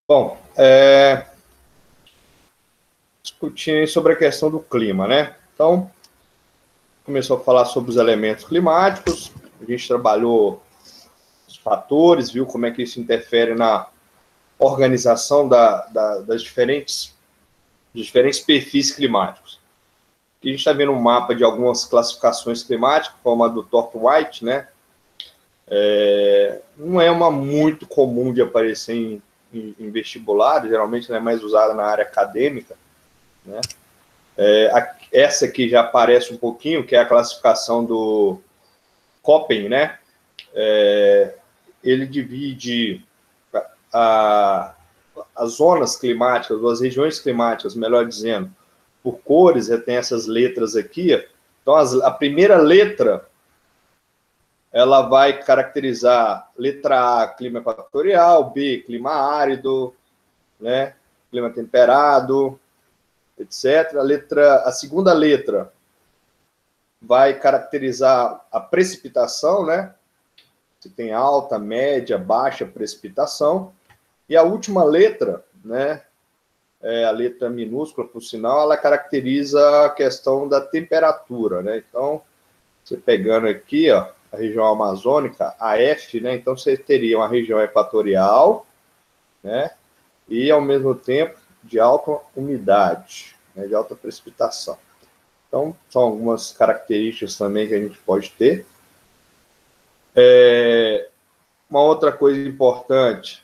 Bom, discutir sobre a questão do clima, né? Então, começou a falar sobre os elementos climáticos, a gente trabalhou os fatores, viu como é que isso interfere na organização dos diferentes perfis climáticos. Aqui a gente está vendo um mapa de algumas classificações climáticas, como a do Thorpe White, né? Não é uma muito comum de aparecer em vestibular, geralmente ela é mais usada na área acadêmica, né? Essa aqui já aparece um pouquinho, que é a classificação do Köppen, né? Ele divide as zonas climáticas, ou as regiões climáticas, melhor dizendo, por cores, tem essas letras aqui. Então, a primeira letra, ela vai caracterizar letra A, clima equatorial, B, clima árido, né? Clima temperado, etc. A segunda letra vai caracterizar a precipitação, né? Se tem alta, média, baixa precipitação. E a última letra, né? A letra minúscula, por sinal, ela caracteriza a questão da temperatura, né? Então, você pegando aqui, ó, a região amazônica, a F, né? Então, você teria uma região equatorial, né? E, ao mesmo tempo, de alta umidade, né? De alta precipitação. Então, são algumas características também que a gente pode ter. Uma outra coisa importante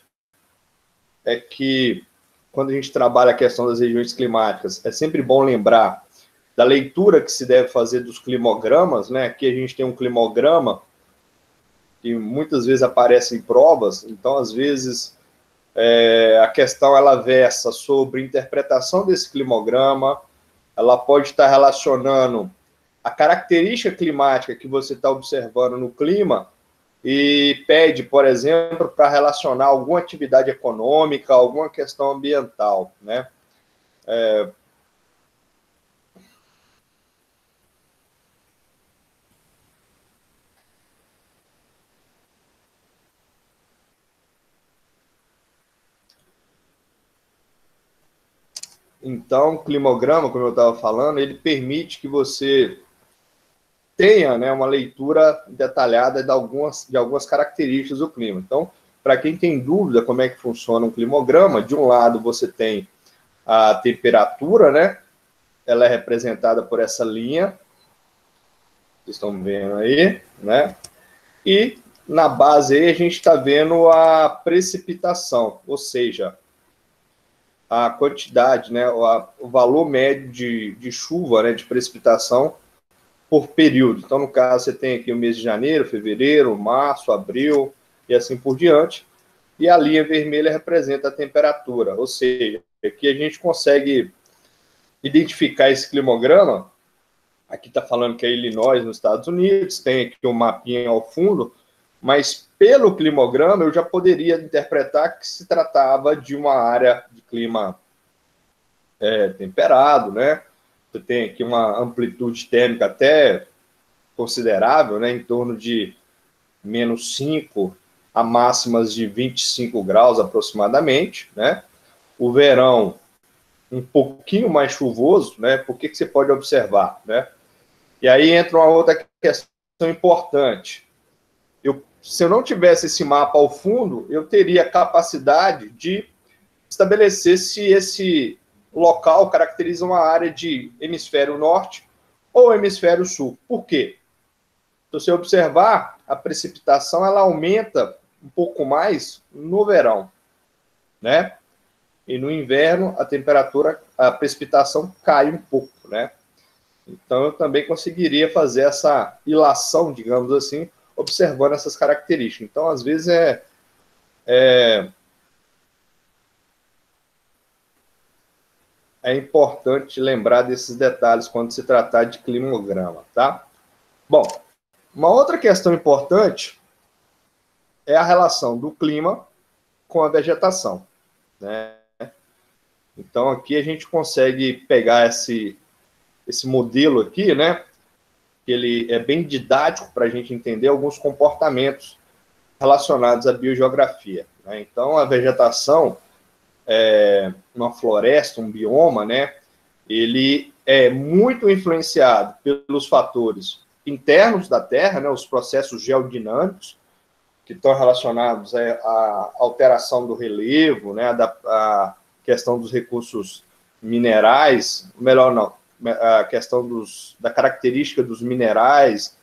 é que, quando a gente trabalha a questão das regiões climáticas, é sempre bom lembrar da leitura que se deve fazer dos climogramas, né? Aqui a gente tem um climograma que muitas vezes aparece em provas, então, às vezes, a questão ela versa sobre interpretação desse climograma, ela pode estar relacionando a característica climática que você está observando no clima e pede, por exemplo, para relacionar alguma atividade econômica, alguma questão ambiental, né? Então, o climograma, como eu estava falando, ele permite que você tenha, né, uma leitura detalhada de algumas características do clima. Então, para quem tem dúvida como é que funciona um climograma, de um lado você tem a temperatura, né? Ela é representada por essa linha, vocês estão vendo aí, né? E na base aí a gente está vendo a precipitação, ou seja, a quantidade, né, o valor médio de chuva, né, de precipitação por período. Então, no caso, você tem aqui o mês de janeiro, fevereiro, março, abril e assim por diante. E a linha vermelha representa a temperatura, ou seja, aqui a gente consegue identificar esse climograma. Aqui está falando que é Illinois, nos Estados Unidos, tem aqui um mapinha ao fundo, mas pelo climograma eu já poderia interpretar que se tratava de uma área de clima temperado, né? Você tem aqui uma amplitude térmica até considerável, né? Em torno de -5 a máximas de 25 graus aproximadamente, né? O verão um pouquinho mais chuvoso, né? Por que você pode observar, né? E aí entra uma outra questão importante. Se eu não tivesse esse mapa ao fundo, eu teria capacidade de estabelecer se esse local caracteriza uma área de hemisfério norte ou hemisfério sul. Por quê? Se você observar, a precipitação ela aumenta um pouco mais no verão, né? E no inverno a temperatura, a precipitação cai um pouco, né? Então eu também conseguiria fazer essa ilação, digamos assim, observando essas características. Então, às vezes é importante lembrar desses detalhes quando se tratar de climograma, tá? Bom, uma outra questão importante é a relação do clima com a vegetação, né? Então, aqui a gente consegue pegar esse modelo aqui, né? Ele é bem didático para a gente entender alguns comportamentos relacionados à biogeografia, né? Então, a vegetação uma floresta, um bioma, né, ele é muito influenciado pelos fatores internos da Terra, né, os processos geodinâmicos, que estão relacionados à alteração do relevo, né, a questão dos recursos minerais, melhor não, a questão da característica dos minerais,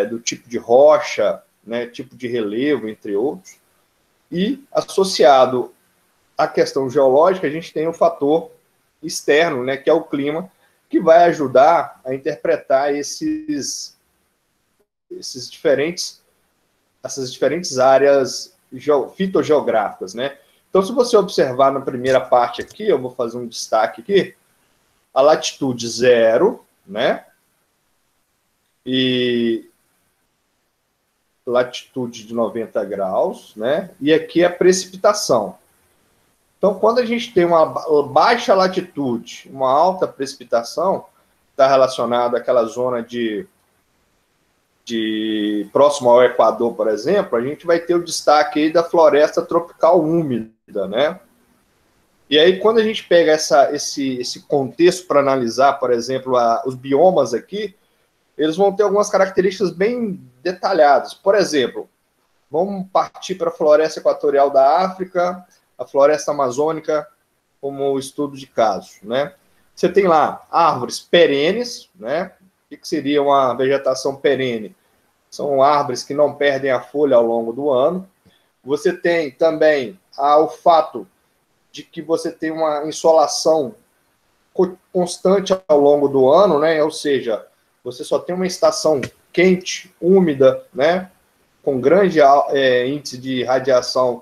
do tipo de rocha, né, tipo de relevo, entre outros. E, associado à questão geológica, a gente tem o fator externo, né, que é o clima, que vai ajudar a interpretar essas diferentes áreas fitogeográficas, né? Então, se você observar na primeira parte aqui, eu vou fazer um destaque aqui, a latitude 0, né? E latitude de 90 graus, né? E aqui é a precipitação. Então, quando a gente tem uma baixa latitude, uma alta precipitação, está relacionado àquela zona de próximo ao Equador, por exemplo, a gente vai ter o destaque aí da floresta tropical úmida, né? E aí, quando a gente pega esse contexto para analisar, por exemplo, os biomas aqui, eles vão ter algumas características bem detalhadas. Por exemplo, vamos partir para a floresta equatorial da África, a floresta amazônica, como estudo de caso, né? Você tem lá árvores perenes, né? O que seria uma vegetação perene? São árvores que não perdem a folha ao longo do ano. Você tem também o fato de que você tem uma insolação constante ao longo do ano, né? Ou seja, você só tem uma estação quente, úmida, né? Com grande índice de radiação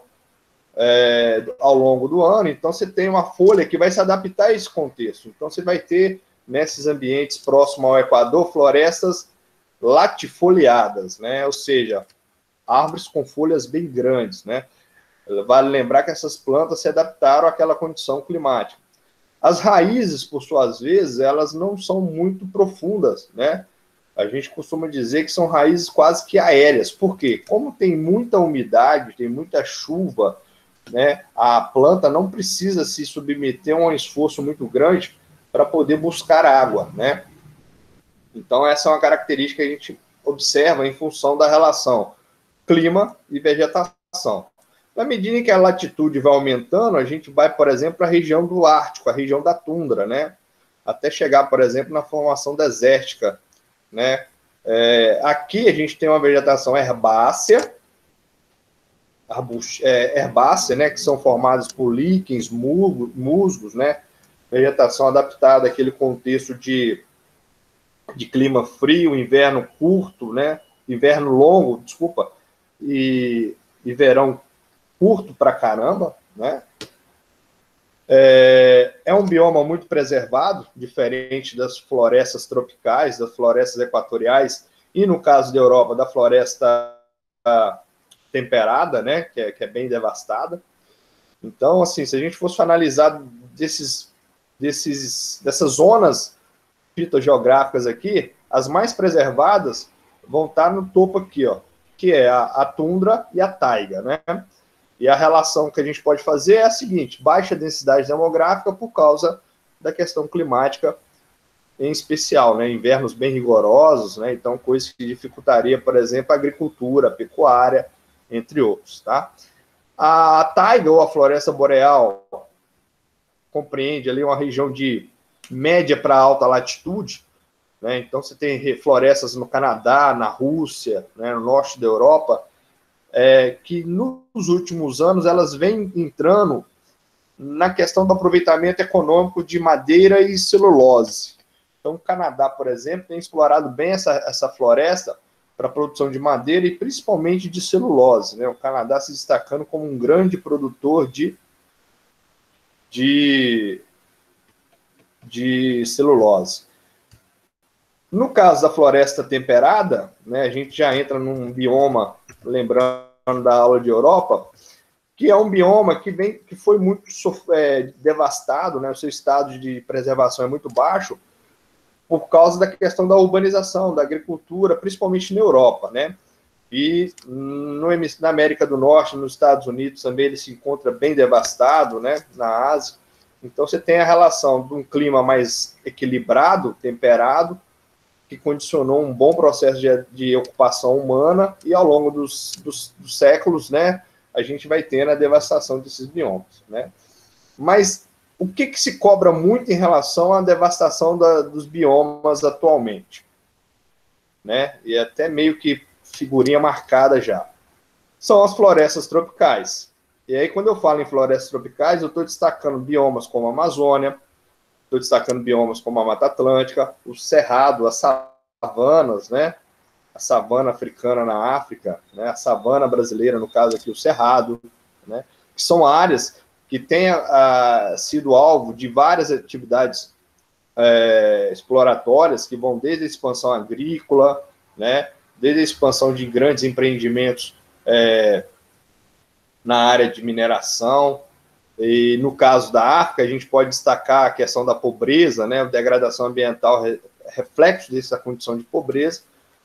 ao longo do ano. Então, você tem uma folha que vai se adaptar a esse contexto. Então, você vai ter, nesses ambientes próximos ao Equador, florestas latifoliadas, né? Ou seja, árvores com folhas bem grandes, né? Vale lembrar que essas plantas se adaptaram àquela condição climática. As raízes, por suas vezes, elas não são muito profundas, né? A gente costuma dizer que são raízes quase que aéreas. Por quê? Como tem muita umidade, tem muita chuva, né? A planta não precisa se submeter a um esforço muito grande para poder buscar água, né? Então, essa é uma característica que a gente observa em função da relação clima e vegetação. Na medida em que a latitude vai aumentando, a gente vai, por exemplo, para a região do Ártico, a região da tundra, né? Até chegar, por exemplo, na formação desértica, né? Aqui a gente tem uma vegetação herbácea, né? Que são formadas por líquens, musgos, né? Vegetação adaptada àquele contexto de clima frio, inverno curto, né? Inverno longo, desculpa, e verão curto pra caramba, né? É um bioma muito preservado, diferente das florestas tropicais, das florestas equatoriais, e no caso da Europa, da floresta temperada, né? Que é bem devastada. Então, assim, se a gente fosse analisar dessas zonas fitogeográficas aqui, as mais preservadas vão estar no topo aqui, ó, que é a tundra e a taiga, né? E a relação que a gente pode fazer é a seguinte: baixa densidade demográfica por causa da questão climática em especial, né? Invernos bem rigorosos, né? Então, coisa que dificultaria, por exemplo, a agricultura, a pecuária, entre outros, tá? A taiga, ou a floresta boreal, compreende ali uma região de média para alta latitude, né? Então, você tem florestas no Canadá, na Rússia, né? No norte da Europa, que nos últimos anos elas vêm entrando na questão do aproveitamento econômico de madeira e celulose. Então, o Canadá, por exemplo, tem explorado bem essa floresta para a produção de madeira e principalmente de celulose, né? O Canadá se destacando como um grande produtor de celulose. No caso da floresta temperada, né, a gente já entra num bioma, lembrando da aula de Europa, que é um bioma que foi muito devastado, né, o seu estado de preservação é muito baixo, por causa da questão da urbanização, da agricultura, principalmente na Europa, né? E na América do Norte, nos Estados Unidos também ele se encontra bem devastado, né? Na Ásia. Então você tem a relação de um clima mais equilibrado, temperado, que condicionou um bom processo de ocupação humana, e ao longo dos séculos, né, a gente vai tendo a devastação desses biomas, né? Mas o que se cobra muito em relação à devastação dos biomas atualmente, né? E até meio que figurinha marcada já. São as florestas tropicais. E aí, quando eu falo em florestas tropicais, eu estou destacando biomas como a Amazônia, estou destacando biomas como a Mata Atlântica, o Cerrado, as savanas, né? A savana africana na África, né? A savana brasileira, no caso aqui, o Cerrado, né? Que são áreas que têm sido alvo de várias atividades exploratórias, que vão desde a expansão agrícola, né? Desde a expansão de grandes empreendimentos na área de mineração. E no caso da África, a gente pode destacar a questão da pobreza, né? A degradação ambiental, reflexo dessa condição de pobreza,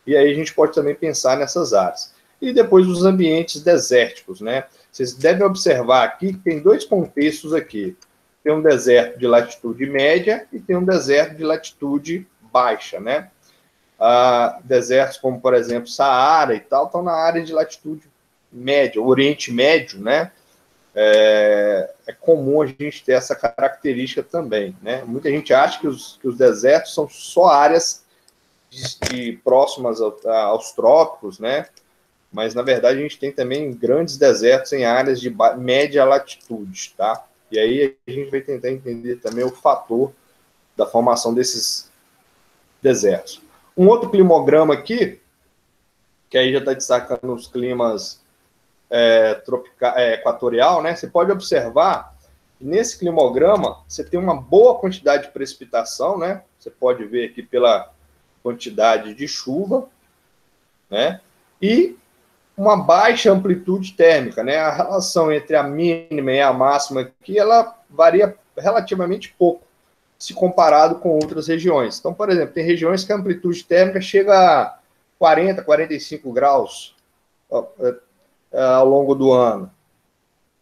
e aí a gente pode também pensar nessas áreas. E depois os ambientes desérticos, né? Vocês devem observar aqui que tem dois contextos aqui. Tem um deserto de latitude média e tem um deserto de latitude baixa, né? Desertos como, por exemplo, Saara e tal, estão na área de latitude média, Oriente Médio, né? É comum a gente ter essa característica também, né? Muita gente acha que os desertos são só áreas próximas aos trópicos, né? Mas, na verdade, a gente tem também grandes desertos em áreas de média latitude, tá? E aí a gente vai tentar entender também o fator da formação desses desertos. Um outro climograma aqui, que aí já está destacando os climas equatorial, né? Você pode observar que nesse climograma você tem uma boa quantidade de precipitação, né? Você pode ver aqui pela quantidade de chuva, né? E uma baixa amplitude térmica, né? A relação entre a mínima e a máxima aqui, ela varia relativamente pouco, se comparado com outras regiões. Então, por exemplo, tem regiões que a amplitude térmica chega a 40, 45 graus ao longo do ano.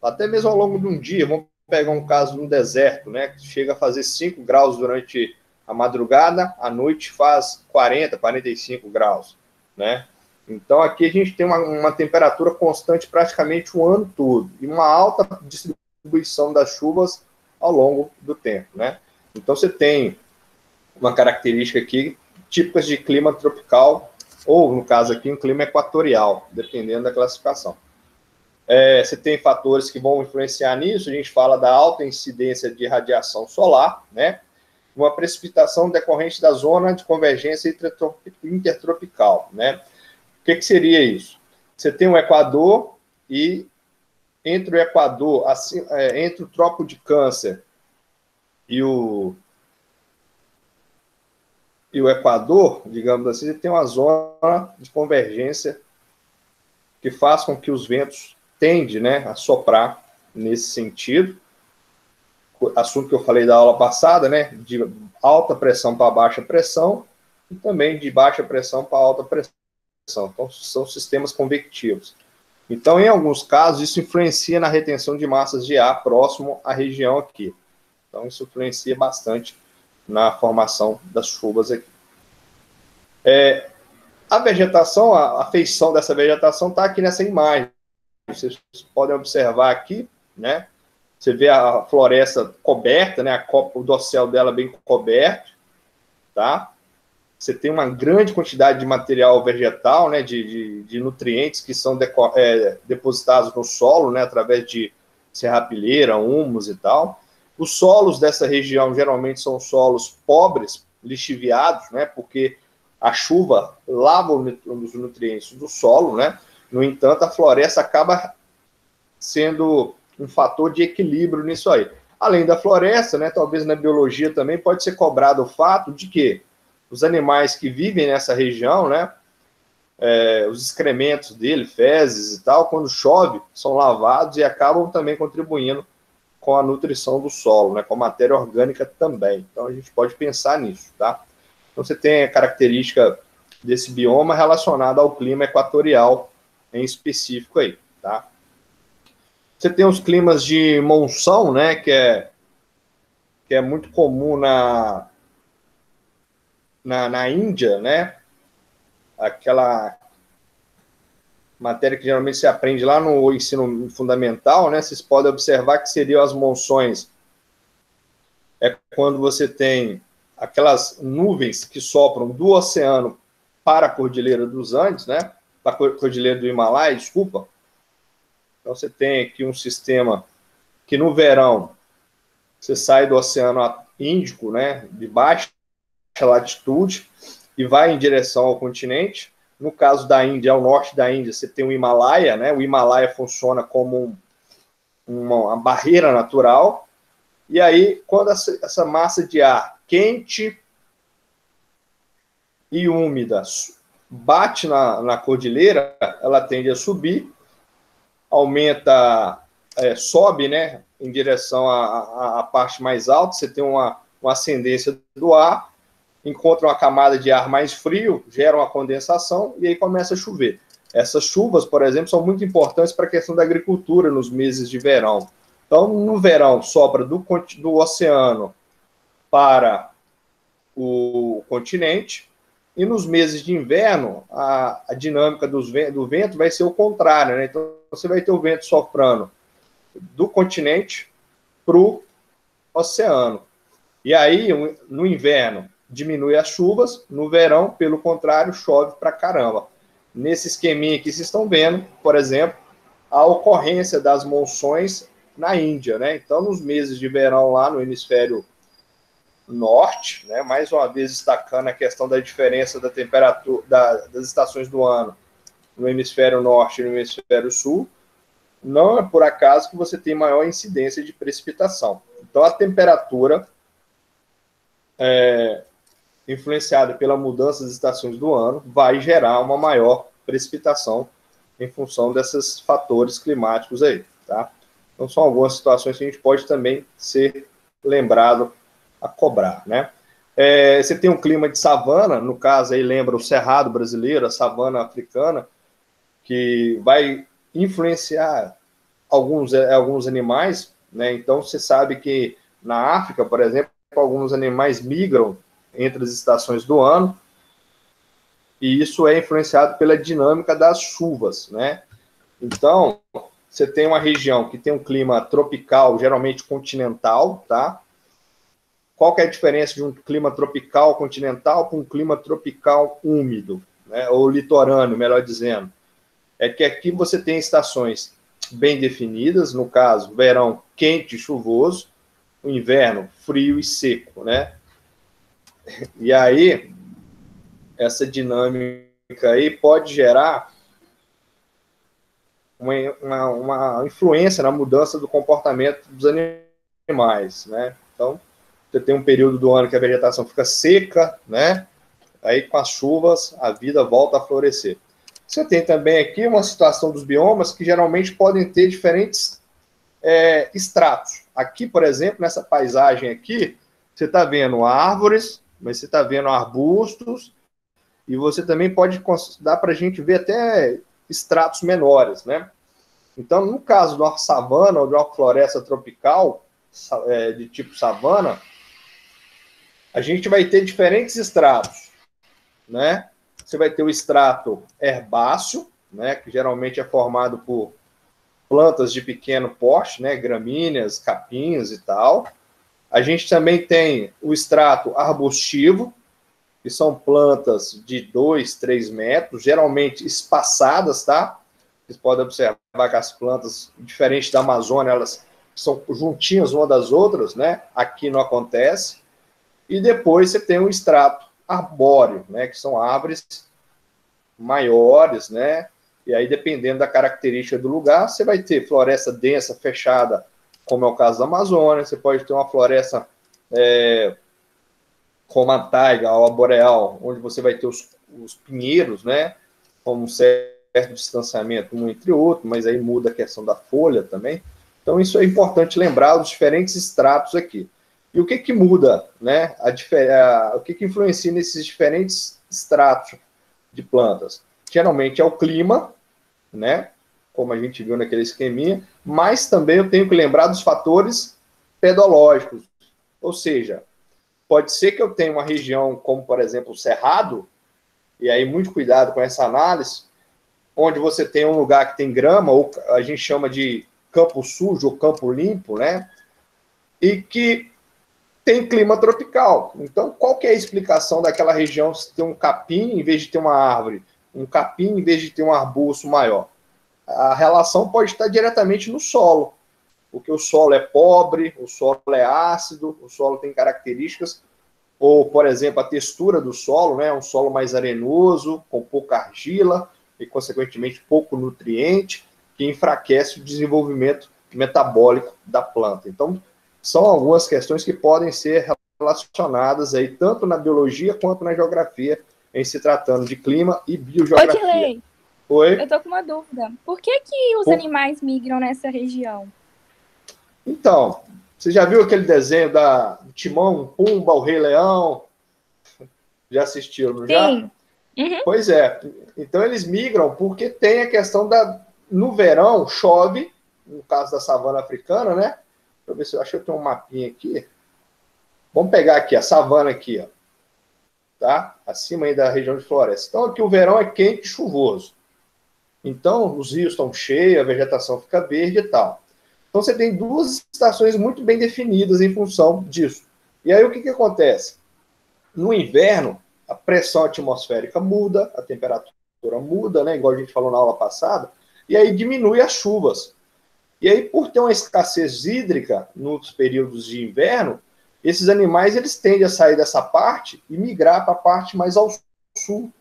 Até mesmo ao longo de um dia, vamos pegar um caso no deserto, né? Que chega a fazer 5 graus durante a madrugada, à noite faz 40, 45 graus, né? Então, aqui a gente tem uma temperatura constante praticamente o ano todo e uma alta distribuição das chuvas ao longo do tempo, né? Então, você tem uma característica aqui típicas de clima tropical ou, no caso aqui, um clima equatorial, dependendo da classificação. Você tem fatores que vão influenciar nisso. A gente fala da alta incidência de radiação solar, né? Uma precipitação decorrente da zona de convergência intertropical, né? O que seria isso? Você tem um Equador e entre o Equador, assim, entre o Trópico de Câncer e o Equador, digamos assim, você tem uma zona de convergência que faz com que os ventos tendem, né, a soprar nesse sentido. Assunto que eu falei da aula passada, né, de alta pressão para baixa pressão e também de baixa pressão para alta pressão. Então, são sistemas convectivos. Então, em alguns casos, isso influencia na retenção de massas de ar próximo à região aqui. Então, isso influencia bastante na formação das chuvas aqui. A vegetação, a feição dessa vegetação está aqui nessa imagem. Vocês podem observar aqui, né? Você vê a floresta coberta, né? O dossel dela bem coberto, tá? Você tem uma grande quantidade de material vegetal, né, de nutrientes que são depositados no solo, né, através de serrapilheira, humus e tal. Os solos dessa região geralmente são solos pobres, lixiviados, né, porque a chuva lava os nutrientes do solo, né. No entanto, a floresta acaba sendo um fator de equilíbrio nisso aí. Além da floresta, né, talvez na biologia também pode ser cobrado o fato de que os animais que vivem nessa região, né, os excrementos dele, fezes e tal, quando chove, são lavados e acabam também contribuindo com a nutrição do solo, né, com a matéria orgânica também. Então, a gente pode pensar nisso, tá? Então, você tem a característica desse bioma relacionada ao clima equatorial em específico aí, tá? Você tem os climas de monção, né, que é muito comum na Índia, né? Aquela matéria que geralmente se aprende lá no ensino fundamental, né? Vocês podem observar que seriam as monções. É quando você tem aquelas nuvens que sopram do oceano para a Cordilheira dos Andes, né? Para a Cordilheira do Himalaia, desculpa. Então você tem aqui um sistema que no verão você sai do Oceano Índico, né? De baixa latitude e vai em direção ao continente. No caso da Índia, ao norte da Índia, você tem o Himalaia, né? O Himalaia funciona como uma barreira natural. E aí, quando essa massa de ar quente e úmida bate na cordilheira, ela tende a subir, aumenta, sobe, né? Em direção à parte mais alta, você tem uma ascendência do ar, encontra uma camada de ar mais frio, gera uma condensação e aí começa a chover. Essas chuvas, por exemplo, são muito importantes para a questão da agricultura nos meses de verão. Então, no verão, sopra do oceano para o continente, e nos meses de inverno, a dinâmica do vento vai ser o contrário, né? Então, você vai ter o vento soprando do continente para o oceano. E aí, no inverno, diminui as chuvas, no verão, pelo contrário, chove pra caramba. Nesse esqueminha aqui, vocês estão vendo, por exemplo, a ocorrência das monções na Índia, né? Então, nos meses de verão lá no hemisfério norte, né? Mais uma vez destacando a questão da diferença da temperatura das estações do ano no hemisfério norte e no hemisfério sul, não é por acaso que você tem maior incidência de precipitação. Então, a temperatura influenciada pela mudança das estações do ano, vai gerar uma maior precipitação em função desses fatores climáticos aí, tá? Então, são algumas situações que a gente pode também ser lembrado a cobrar, né? Você tem um clima de savana, no caso aí lembra o cerrado brasileiro, a savana africana, que vai influenciar alguns animais, né? Então, você sabe que na África, por exemplo, alguns animais migram entre as estações do ano, e isso é influenciado pela dinâmica das chuvas, né? Então, você tem uma região que tem um clima tropical, geralmente continental, tá? Qual que é a diferença de um clima tropical continental para um clima tropical úmido, né? Ou litorâneo, melhor dizendo? É que aqui você tem estações bem definidas, no caso, verão quente e chuvoso, o inverno frio e seco, né? E aí, essa dinâmica aí pode gerar uma influência na mudança do comportamento dos animais, né? Então, você tem um período do ano que a vegetação fica seca, né? Aí, com as chuvas, a vida volta a florescer. Você tem também aqui uma situação dos biomas que geralmente podem ter diferentes estratos. Aqui, por exemplo, nessa paisagem aqui, você está vendo árvores, mas você está vendo arbustos, e você também pode dar para a gente ver até estratos menores, né? Então, no caso de uma savana ou de uma floresta tropical, de tipo savana, a gente vai ter diferentes estratos, né? Você vai ter o estrato herbáceo, né, que geralmente é formado por plantas de pequeno porte, né, gramíneas, capins e tal. A gente também tem o estrato arbustivo, que são plantas de 2, 3 metros, geralmente espaçadas, tá? Vocês podem observar que as plantas, diferente da Amazônia, elas são juntinhas uma das outras, né? Aqui não acontece. E depois você tem o estrato arbóreo, né? Que são árvores maiores, né? E aí, dependendo da característica do lugar, você vai ter floresta densa, fechada, como é o caso da Amazônia, você pode ter uma floresta como a taiga, a boreal, onde você vai ter os pinheiros, né? Com um certo distanciamento um entre outro, mas aí muda a questão da folha também. Então, isso é importante lembrar os diferentes estratos aqui. E o que que muda, né? O que que influencia nesses diferentes estratos de plantas? Geralmente é o clima, né? Como a gente viu naquele esqueminha, mas também eu tenho que lembrar dos fatores pedológicos. Ou seja, pode ser que eu tenha uma região como, por exemplo, o Cerrado, e aí muito cuidado com essa análise, onde você tem um lugar que tem grama, ou a gente chama de campo sujo ou campo limpo, né? E que tem clima tropical. Então, qual que é a explicação daquela região se ter um capim em vez de ter uma árvore? Um capim em vez de ter um arbusto maior? A relação pode estar diretamente no solo, porque o solo é pobre, o solo é ácido, o solo tem características, ou, por exemplo, a textura do solo, né? Um solo mais arenoso, com pouca argila e, consequentemente, pouco nutriente, que enfraquece o desenvolvimento metabólico da planta. Então, são algumas questões que podem ser relacionadas aí, tanto na biologia quanto na geografia, em se tratando de clima e biogeografia. Ô, Dilei, Oi? eu tô com uma dúvida. Por que que os animais migram nessa região? Então, você já viu aquele desenho da Timão, Pumba, o Rei Leão? Já assistiram, não já? Sim. Uhum. Pois é. Então, eles migram porque tem a questão da... No verão, chove, no caso da savana africana, né? Deixa eu ver se eu acho que eu tenho um mapinha aqui. Vamos pegar aqui a savana aqui, ó. Tá? Acima aí da região de floresta. Então, aqui o verão é quente e chuvoso. Então, os rios estão cheios, a vegetação fica verde e tal. Então, você tem duas estações muito bem definidas em função disso. E aí, o que acontece? No inverno, a pressão atmosférica muda, a temperatura muda, né? Igual a gente falou na aula passada, e aí diminui as chuvas. E aí, por ter uma escassez hídrica nos períodos de inverno, esses animais eles tendem a sair dessa parte e migrar para a parte mais ao sul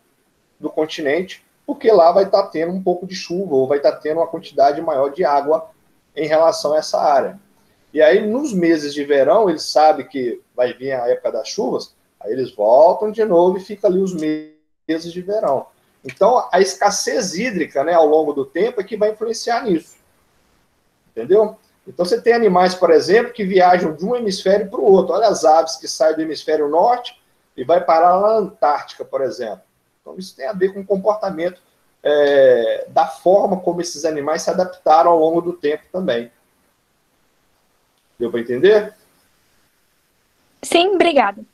do continente, porque lá vai estar tendo um pouco de chuva, ou vai estar tendo uma quantidade maior de água em relação a essa área. E aí, nos meses de verão, eles sabem que vai vir a época das chuvas, aí eles voltam de novo e fica ali os meses de verão. Então, a escassez hídrica, né, ao longo do tempo é que vai influenciar nisso. Entendeu? Então, você tem animais, por exemplo, que viajam de um hemisfério para o outro. Olha as aves que saem do hemisfério norte e vai parar lá na Antártica, por exemplo. Então, isso tem a ver com o comportamento da forma como esses animais se adaptaram ao longo do tempo também. Deu para entender? Sim, obrigada.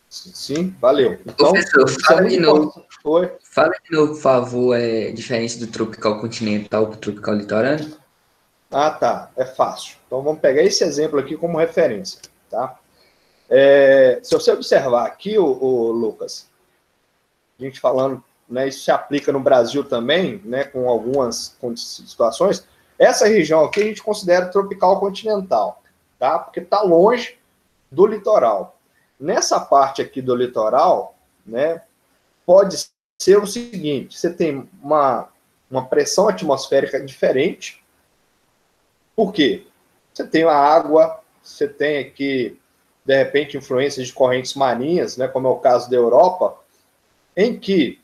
Sim, valeu. Então, Professor, fala de novo. Oi? Fala de novo, por favor, diferença do tropical continental para o tropical litorâneo. Ah, tá. É fácil. Então, vamos pegar esse exemplo aqui como referência. Tá? Se você observar aqui, o Lucas, a gente falando, né, isso se aplica no Brasil também, né, com algumas situações, essa região aqui a gente considera tropical continental, tá? Porque está longe do litoral. Nessa parte aqui do litoral, né, pode ser o seguinte, você tem uma pressão atmosférica diferente. Por quê? Você tem a água, você tem aqui, de repente, influências de correntes marinhas, né, como é o caso da Europa, em que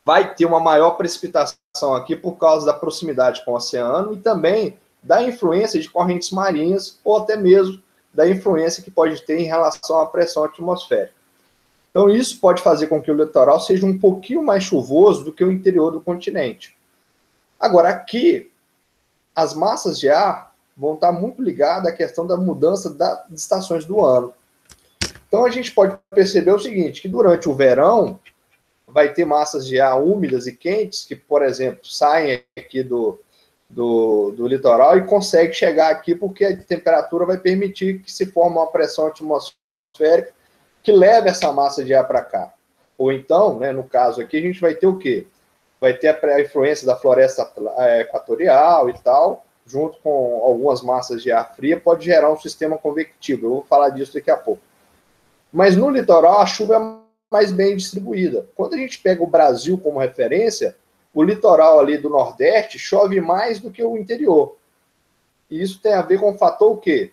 vai ter uma maior precipitação aqui por causa da proximidade com o oceano e também da influência de correntes marinhas ou até mesmo da influência que pode ter em relação à pressão atmosférica. Então, isso pode fazer com que o litoral seja um pouquinho mais chuvoso do que o interior do continente. Agora, aqui, as massas de ar vão estar muito ligadas à questão da mudança das estações do ano. Então, a gente pode perceber o seguinte, que durante o verão, vai ter massas de ar úmidas e quentes, que, por exemplo, saem aqui do litoral e conseguem chegar aqui porque a temperatura vai permitir que se forme uma pressão atmosférica que leve essa massa de ar para cá. Ou então, né, no caso aqui, a gente vai ter o quê? Vai ter a influência da floresta equatorial e tal, junto com algumas massas de ar fria, pode gerar um sistema convectivo. Eu vou falar disso daqui a pouco. Mas no litoral, a chuva é mais bem distribuída. Quando a gente pega o Brasil como referência, o litoral ali do Nordeste chove mais do que o interior. E isso tem a ver com o fator o quê?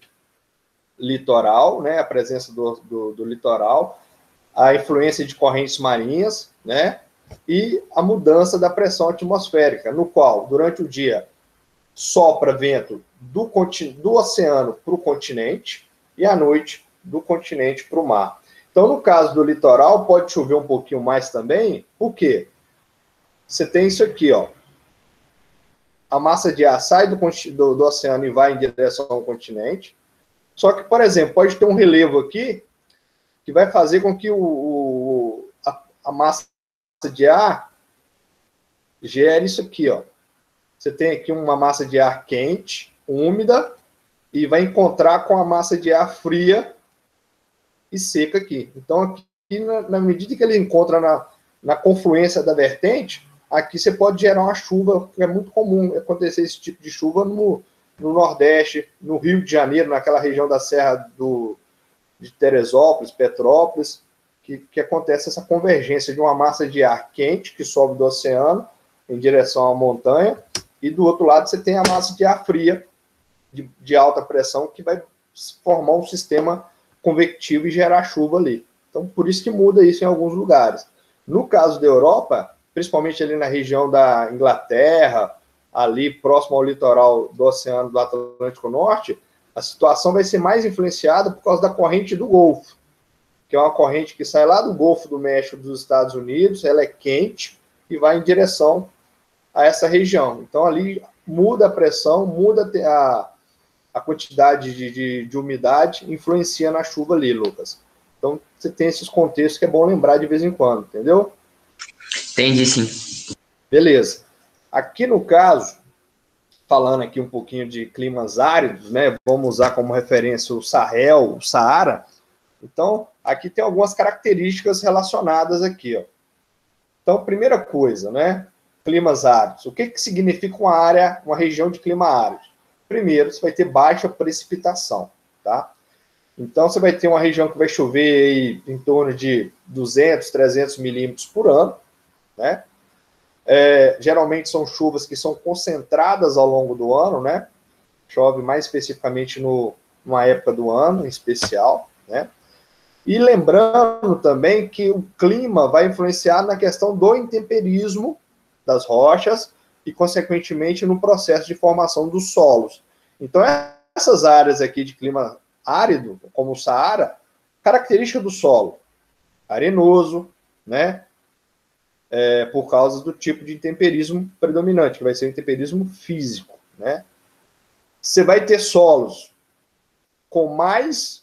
Litoral, né, a presença do litoral, a influência de correntes marinhas, né, e a mudança da pressão atmosférica, no qual, durante o dia, sopra vento do oceano para o continente e à noite do continente para o mar. Então, no caso do litoral, pode chover um pouquinho mais também, por quê? Você tem isso aqui, ó. a massa de ar sai do oceano e vai em direção ao continente. Só que, por exemplo, pode ter um relevo aqui que vai fazer com que a massa de ar gere isso aqui, ó. Você tem aqui uma massa de ar quente, úmida, e vai encontrar com a massa de ar fria e seca aqui. Então, aqui, na medida que ele encontra na confluência da vertente, aqui você pode gerar uma chuva, que é muito comum acontecer esse tipo de chuva no Nordeste, no Rio de Janeiro, naquela região da Serra de Teresópolis, Petrópolis, que acontece essa convergência de uma massa de ar quente que sobe do oceano em direção à montanha, e do outro lado você tem a massa de ar fria, de alta pressão, que vai formar um sistema convectivo e gerar chuva ali. Então, por isso que muda isso em alguns lugares. No caso da Europa, principalmente ali na região da Inglaterra, ali próximo ao litoral do Oceano do Atlântico Norte, a situação vai ser mais influenciada por causa da corrente do Golfo, que é uma corrente que sai lá do Golfo do México dos Estados Unidos, ela é quente e vai em direção a essa região. Então, ali muda a pressão, muda a quantidade de umidade, influencia na chuva ali, Lucas. Então, você tem esses contextos que é bom lembrar de vez em quando, entendeu? Entendi, sim. Beleza. Aqui no caso, falando aqui um pouquinho de climas áridos, né? Vamos usar como referência o Sahel, o Saara. Então, aqui tem algumas características relacionadas aqui, ó. Então, primeira coisa, né? Climas áridos. O que significa uma região de clima árido? Primeiro, você vai ter baixa precipitação, tá? Então, você vai ter uma região que vai chover aí em torno de 200, 300 milímetros por ano, né? Geralmente são chuvas que são concentradas ao longo do ano, né? Chove mais especificamente numa época do ano, em especial, né? E lembrando também que o clima vai influenciar na questão do intemperismo das rochas e, consequentemente, no processo de formação dos solos. Então, essas áreas aqui de clima árido, como o Saara, característica do solo, arenoso, né? Por causa do tipo de intemperismo predominante, que vai ser o intemperismo físico, né? Você vai ter solos com mais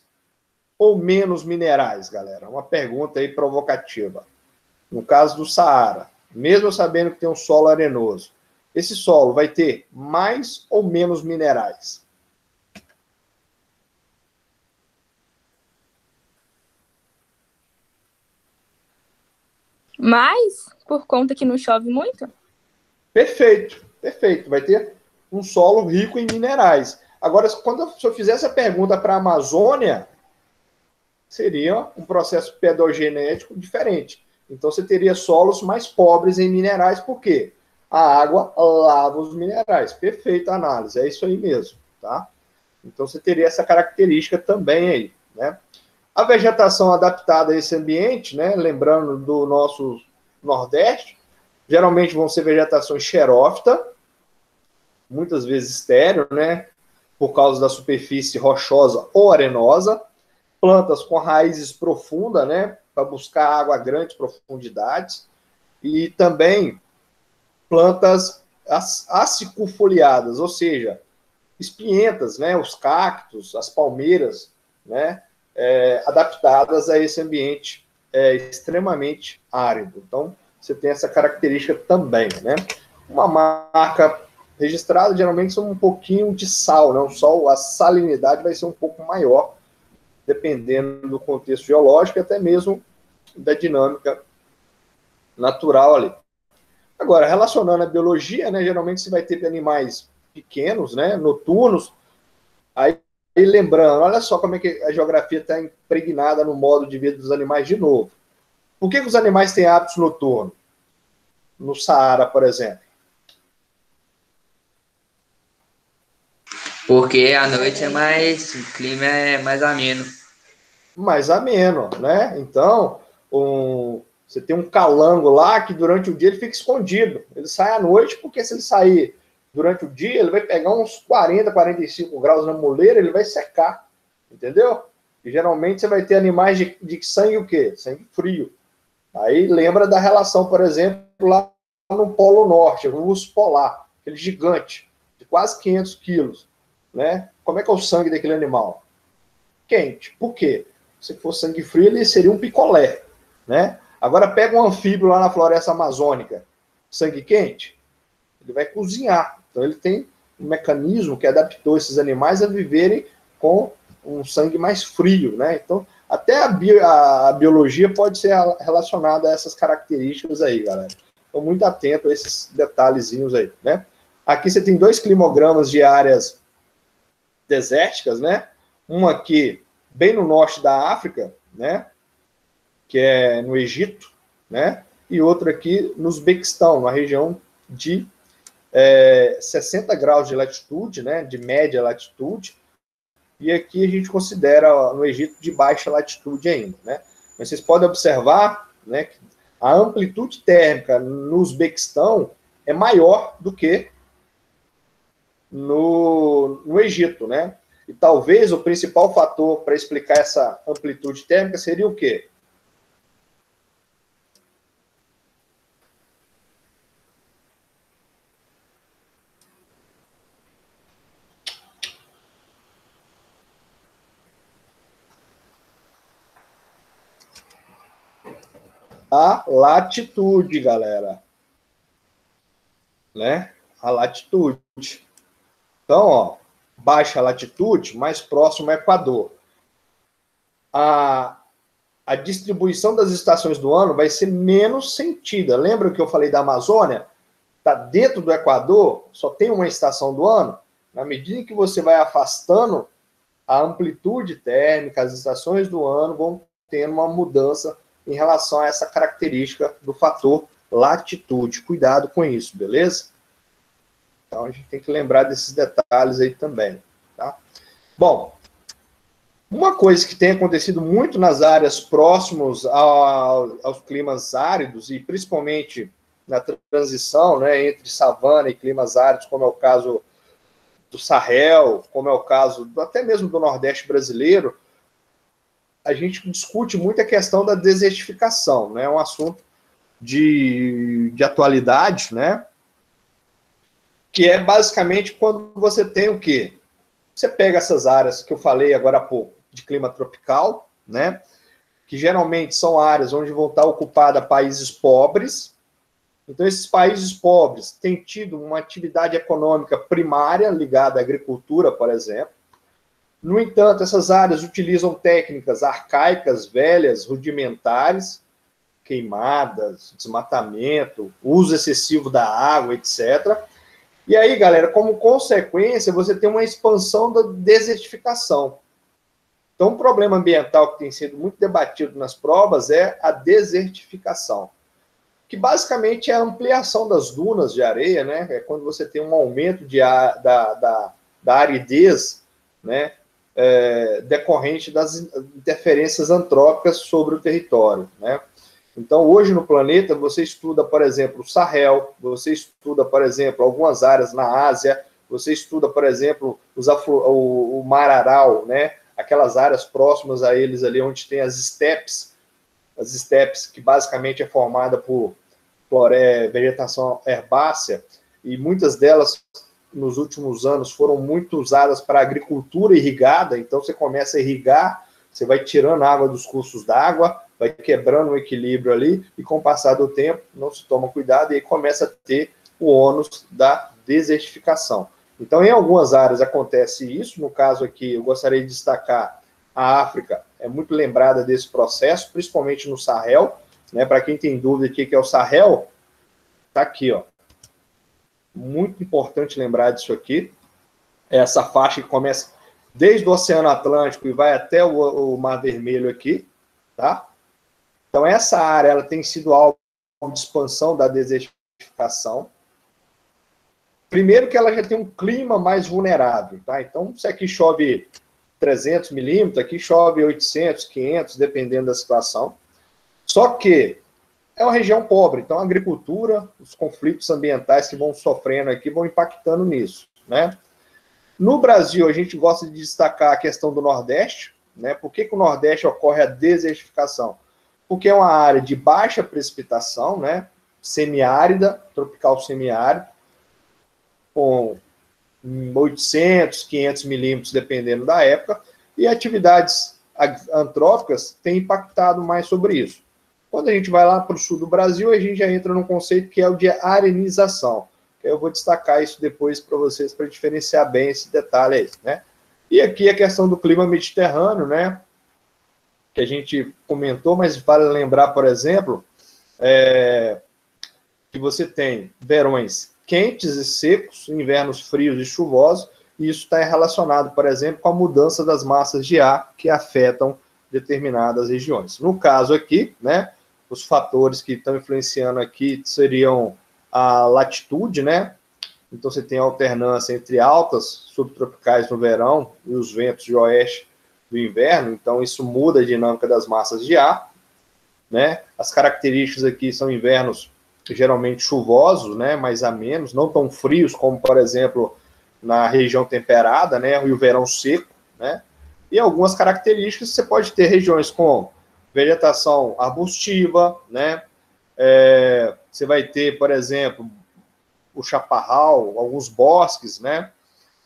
ou menos minerais, galera? Uma pergunta aí provocativa. No caso do Saara, mesmo sabendo que tem um solo arenoso, esse solo vai ter mais ou menos minerais? Mas, por conta que não chove muito? Perfeito, perfeito. Vai ter um solo rico em minerais. Agora, se eu fizesse a pergunta para a Amazônia, seria um processo pedogenético diferente. Então, você teria solos mais pobres em minerais, por quê? A água lava os minerais. Perfeita análise, é isso aí mesmo, tá? Então, você teria essa característica também aí, né? A vegetação adaptada a esse ambiente, né? Lembrando do nosso Nordeste, geralmente vão ser vegetação xerófita, muitas vezes estéril, né? Por causa da superfície rochosa ou arenosa. Plantas com raízes profundas, né? Para buscar água a grandes profundidades. E também plantas acicufoliadas, ou seja, espinhentas, né? Os cactos, as palmeiras, né? Adaptadas a esse ambiente extremamente árido. Então, você tem essa característica também, né? Uma marca registrada, geralmente, são um pouquinho de sal, né? O sal, a salinidade vai ser um pouco maior, dependendo do contexto geológico e até mesmo da dinâmica natural ali. Agora, relacionando a biologia, né? Geralmente você vai ter animais pequenos, né? Noturnos. Aí, lembrando, olha só como é que a geografia está impregnada no modo de vida dos animais de novo. Por que os animais têm hábitos noturnos? No Saara, por exemplo. Porque a noite o clima é mais ameno. Mais ameno, né? Então, você tem um calango lá que durante o dia ele fica escondido. Ele sai à noite, porque se ele sair durante o dia, ele vai pegar uns 40, 45 graus na moleira, ele vai secar, entendeu? E geralmente você vai ter animais de sangue o quê? Sangue frio. Aí lembra da relação, por exemplo, lá no Polo Norte, o urso polar, aquele gigante, de quase 500 quilos, né? Como é que é o sangue daquele animal? Quente. Por quê? Se fosse sangue frio, ele seria um picolé, né? Agora pega um anfíbio lá na floresta amazônica, sangue quente, ele vai cozinhar. Então ele tem um mecanismo que adaptou esses animais a viverem com um sangue mais frio, né? Então até a biologia pode ser relacionada a essas características aí, galera. Então muito atento a esses detalhezinhos aí, né? Aqui você tem 2 climogramas de áreas desérticas, né? Uma aqui bem no norte da África, né? Que é no Egito, né? E outra aqui no Uzbequistão, na região de 60 graus de latitude, né? De média latitude. E aqui a gente considera no Egito de baixa latitude ainda, né? Mas vocês podem observar, né, que a amplitude térmica no Uzbequistão é maior do que no Egito, né? E talvez o principal fator para explicar essa amplitude térmica seria o quê? A latitude, galera. Né? A latitude. Então, ó, baixa latitude, mais próximo ao Equador. A distribuição das estações do ano vai ser menos sentida. Lembra que eu falei da Amazônia? Está dentro do Equador, só tem uma estação do ano. Na medida que você vai afastando, a amplitude térmica, as estações do ano vão tendo uma mudança em relação a essa característica do fator latitude. Cuidado com isso, beleza? Então, a gente tem que lembrar desses detalhes aí também, tá? Bom, uma coisa que tem acontecido muito nas áreas próximas aos climas áridos, e principalmente na transição, né, entre savana e climas áridos, como é o caso do Sahel, como é o caso até mesmo do Nordeste brasileiro, a gente discute muito a questão da desertificação, né? É um assunto de atualidade, né? Que é basicamente quando você tem o quê? Você pega essas áreas que eu falei agora há pouco, de clima tropical, né? Que geralmente são áreas onde vão estar ocupadas países pobres. Então, esses países pobres têm tido uma atividade econômica primária ligada à agricultura, por exemplo. No entanto, essas áreas utilizam técnicas arcaicas, velhas, rudimentares, queimadas, desmatamento, uso excessivo da água, etc. E aí, galera, como consequência, você tem uma expansão da desertificação. Então, um problema ambiental que tem sido muito debatido nas provas é a desertificação, que basicamente é a ampliação das dunas de areia, né? É quando você tem um aumento da aridez, né? Decorrente das interferências antrópicas sobre o território, né? Então, hoje no planeta, você estuda, por exemplo, o Sahel, você estuda, por exemplo, algumas áreas na Ásia, você estuda, por exemplo, o Mar Aral, né? Aquelas áreas próximas a eles ali, onde tem as estepes, que basicamente é formada por vegetação herbácea, e muitas delas, nos últimos anos, foram muito usadas para agricultura irrigada. Então, você começa a irrigar, você vai tirando a água dos cursos d'água, vai quebrando o equilíbrio ali, e com o passar do tempo, não se toma cuidado, e aí começa a ter o ônus da desertificação. Então, em algumas áreas acontece isso. No caso aqui, eu gostaria de destacar a África, é muito lembrada desse processo, principalmente no Sahel, né? Para quem tem dúvida do que é o Sahel, está aqui, ó. Muito importante lembrar disso aqui. Essa faixa que começa desde o Oceano Atlântico e vai até o Mar Vermelho aqui, tá? Então, essa área ela tem sido alvo de expansão da desertificação. Primeiro que ela já tem um clima mais vulnerável, tá? Então, se aqui chove 300 milímetros, aqui chove 800, 500, dependendo da situação. Só que é uma região pobre, então a agricultura, os conflitos ambientais que vão sofrendo aqui vão impactando nisso, né? No Brasil, a gente gosta de destacar a questão do Nordeste, né? Por que o Nordeste ocorre a desertificação? Porque é uma área de baixa precipitação, né? Semiárida, tropical semiárida, com 800, 500 milímetros, dependendo da época, e atividades antrópicas têm impactado mais sobre isso. Quando a gente vai lá para o sul do Brasil, a gente já entra num conceito que é o de arenização. Eu vou destacar isso depois para vocês, para diferenciar bem esse detalhe aí, né? E aqui a questão do clima mediterrâneo, né? Que a gente comentou, mas vale lembrar, por exemplo, que você tem verões quentes e secos, invernos frios e chuvosos, e isso está relacionado, por exemplo, com a mudança das massas de ar que afetam determinadas regiões. No caso aqui, né, os fatores que estão influenciando aqui seriam a latitude, né? Então você tem a alternância entre altas subtropicais no verão e os ventos de oeste do inverno, então isso muda a dinâmica das massas de ar, né? As características aqui são invernos geralmente chuvosos, né, mais a menos, não tão frios como, por exemplo, na região temperada, né, e o verão seco, né? E algumas características, você pode ter regiões com vegetação arbustiva, né? Você vai ter, por exemplo, o chaparral, alguns bosques, né,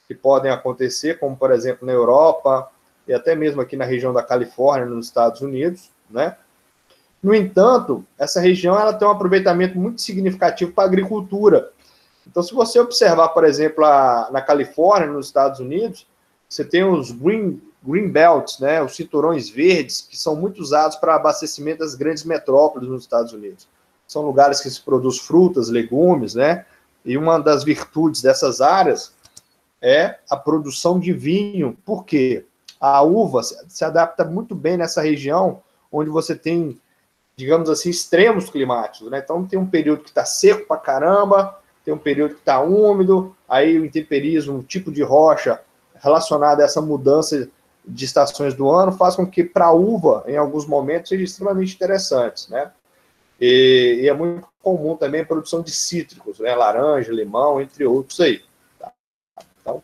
que podem acontecer, como, por exemplo, na Europa e até mesmo aqui na região da Califórnia, nos Estados Unidos, né? No entanto, essa região ela tem um aproveitamento muito significativo para a agricultura. Então, se você observar, por exemplo, na Califórnia, nos Estados Unidos, você tem os green belts, né, os cinturões verdes, que são muito usados para abastecimento das grandes metrópoles nos Estados Unidos. São lugares que se produz frutas, legumes, né? E uma das virtudes dessas áreas é a produção de vinho. Por quê? A uva se adapta muito bem nessa região, onde você tem, digamos assim, extremos climáticos, né? Então tem um período que está seco pra caramba, tem um período que está úmido, aí o intemperismo, o tipo de rocha relacionado a essa mudança de estações do ano faz com que para a uva, em alguns momentos, seja extremamente interessante, né? E é muito comum também a produção de cítricos, né? Laranja, limão, entre outros aí. Tá? Então,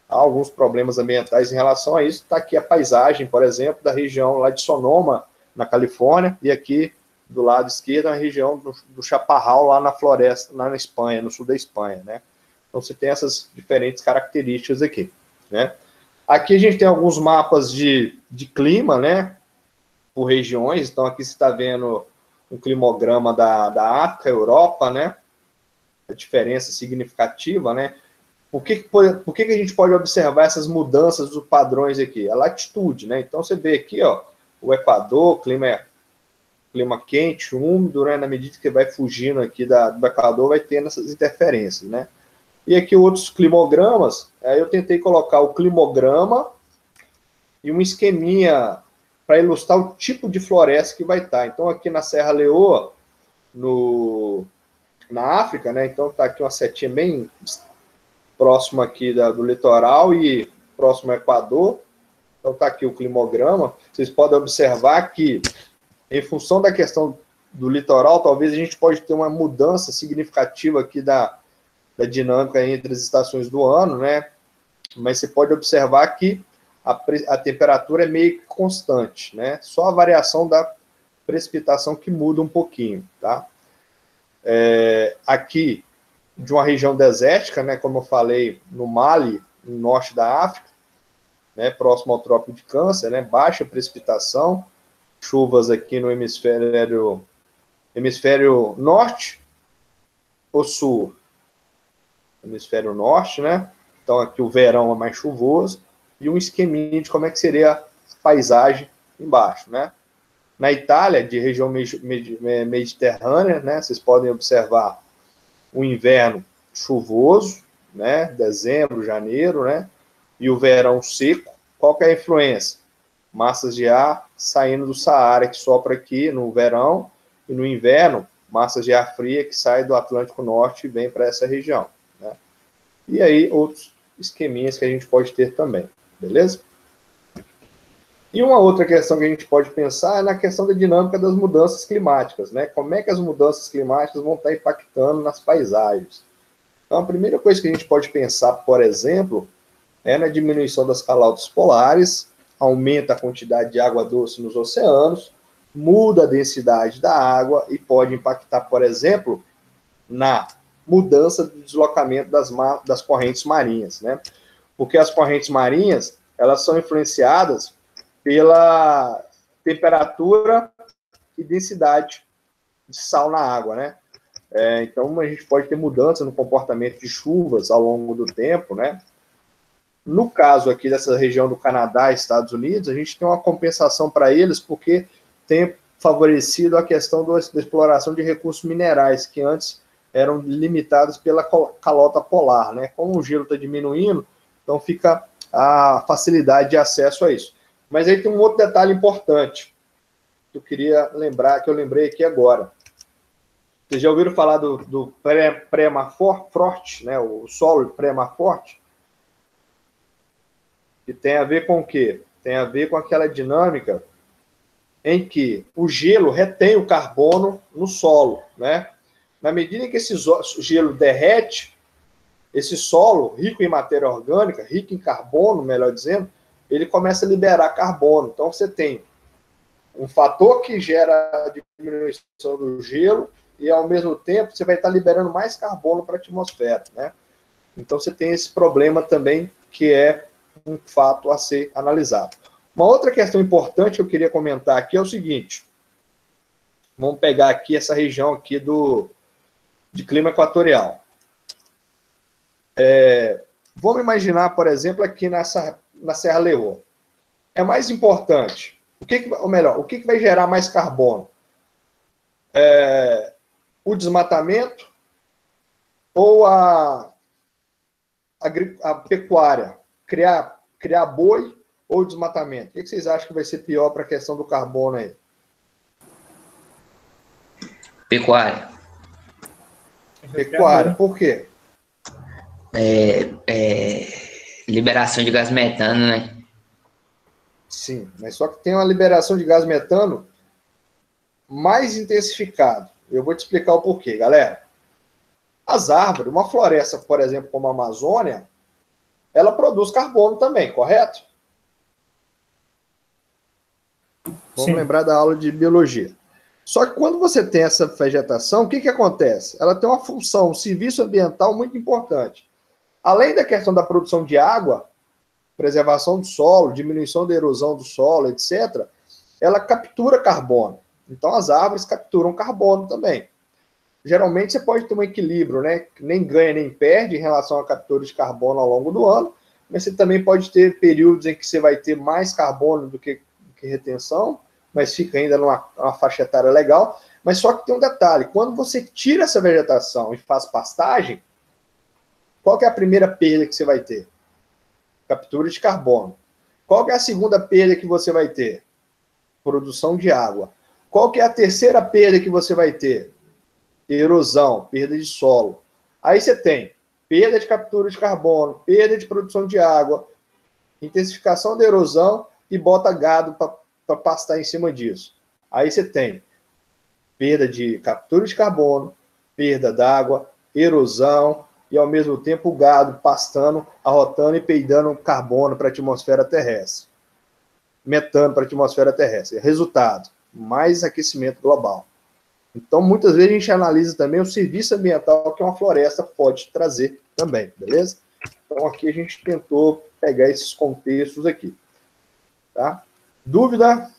há alguns problemas ambientais em relação a isso. Está aqui a paisagem, por exemplo, da região lá de Sonoma, na Califórnia, e aqui do lado esquerdo a região do Chaparral, lá na floresta, lá na Espanha, no sul da Espanha, né? Então você tem essas diferentes características aqui, né? Aqui a gente tem alguns mapas de clima, né? Por regiões, então aqui você está vendo um climograma da África, Europa, né? A diferença significativa, né? Por que a gente pode observar essas mudanças dos padrões aqui? A latitude, né? Então você vê aqui, ó, o Equador, clima quente, úmido, né? Na medida que vai fugindo aqui do Equador, vai tendo essas interferências, né? E aqui outros climogramas, aí eu tentei colocar o climograma e um esqueminha para ilustrar o tipo de floresta que vai estar. Então, aqui na Serra Leoa, na África, né? Então, está aqui uma setinha bem próxima aqui do litoral e próximo ao Equador. Então, está aqui o climograma. Vocês podem observar que, em função da questão do litoral, talvez a gente pode ter uma mudança significativa aqui da dinâmica entre as estações do ano, né? Mas você pode observar que a temperatura é meio constante, né? Só a variação da precipitação que muda um pouquinho, tá? Aqui, de uma região desértica, né? Como eu falei, no Mali, no norte da África, né? Próximo ao Trópico de Câncer, né? Baixa precipitação, chuvas aqui no hemisfério norte ou sul? Hemisfério norte, né? Então aqui o verão é mais chuvoso, e um esqueminha de como é que seria a paisagem embaixo, né? Na Itália, de região mediterrânea, né? Vocês podem observar o inverno chuvoso, né? Dezembro, janeiro, né? E o verão seco. Qual que é a influência? Massas de ar saindo do Saara, que sopra aqui no verão, e no inverno, massas de ar fria que sai do Atlântico Norte e vem para essa região, né? E aí, outros esqueminhas que a gente pode ter também. Beleza? E uma outra questão que a gente pode pensar é na questão da dinâmica das mudanças climáticas, né? Como é que as mudanças climáticas vão estar impactando nas paisagens? Então, a primeira coisa que a gente pode pensar, por exemplo, é na diminuição das calotas polares, aumenta a quantidade de água doce nos oceanos, muda a densidade da água e pode impactar, por exemplo, na mudança do deslocamento das correntes marinhas, né? Porque as correntes marinhas, elas são influenciadas pela temperatura e densidade de sal na água, né? Então, a gente pode ter mudança no comportamento de chuvas ao longo do tempo, né? No caso aqui dessa região do Canadá e Estados Unidos, a gente tem uma compensação para eles porque tem favorecido a questão da exploração de recursos minerais, que antes eram limitados pela calota polar, né? Como o gelo está diminuindo, então fica a facilidade de acesso a isso. Mas aí tem um outro detalhe importante que eu queria lembrar, que eu lembrei aqui agora. Vocês já ouviram falar do permafrost, né? O solo permafrost? Que tem a ver com o quê? Tem a ver com aquela dinâmica em que o gelo retém o carbono no solo, né? Na medida em que esse gelo derrete, esse solo, rico em matéria orgânica, rico em carbono, melhor dizendo, ele começa a liberar carbono. Então, você tem um fator que gera a diminuição do gelo e, ao mesmo tempo, você vai estar liberando mais carbono para a atmosfera, né? Então, você tem esse problema também, que é um fato a ser analisado. Uma outra questão importante que eu queria comentar aqui é o seguinte. Vamos pegar aqui essa região aqui de clima equatorial. Vamos imaginar, por exemplo, aqui na Serra Leoa. É mais importante, o que vai gerar mais carbono? O desmatamento ou a pecuária? Criar boi ou desmatamento? O que vocês acham que vai ser pior para a questão do carbono aí? Pecuária. Pecuária, por quê? Liberação de gás metano, né? Sim, mas só que tem uma liberação de gás metano mais intensificado. Eu vou te explicar o porquê, galera. As árvores, uma floresta, por exemplo, como a Amazônia, ela produz carbono também, correto? Vamos lembrar da aula de biologia. Só que quando você tem essa vegetação, o que acontece? Ela tem uma função, um serviço ambiental muito importante. Além da questão da produção de água, preservação do solo, diminuição da erosão do solo, etc., ela captura carbono. Então, as árvores capturam carbono também. Geralmente, você pode ter um equilíbrio, né? Nem ganha nem perde em relação à captura de carbono ao longo do ano, mas você também pode ter períodos em que você vai ter mais carbono do que retenção, mas fica ainda numa faixa etária legal. Mas só que tem um detalhe, quando você tira essa vegetação e faz pastagem, qual que é a primeira perda que você vai ter? Captura de carbono. Qual que é a segunda perda que você vai ter? Produção de água. Qual que é a terceira perda que você vai ter? Erosão, perda de solo. Aí você tem perda de captura de carbono, perda de produção de água, intensificação da erosão e bota gado para pastar em cima disso. Aí você tem perda de captura de carbono, perda d'água, erosão e, ao mesmo tempo, o gado pastando, arrotando e peidando carbono para a atmosfera terrestre. Metano para a atmosfera terrestre. Resultado, mais aquecimento global. Então, muitas vezes a gente analisa também o serviço ambiental que uma floresta pode trazer também, beleza? Então, aqui a gente tentou pegar esses contextos aqui. Tá? Dúvida?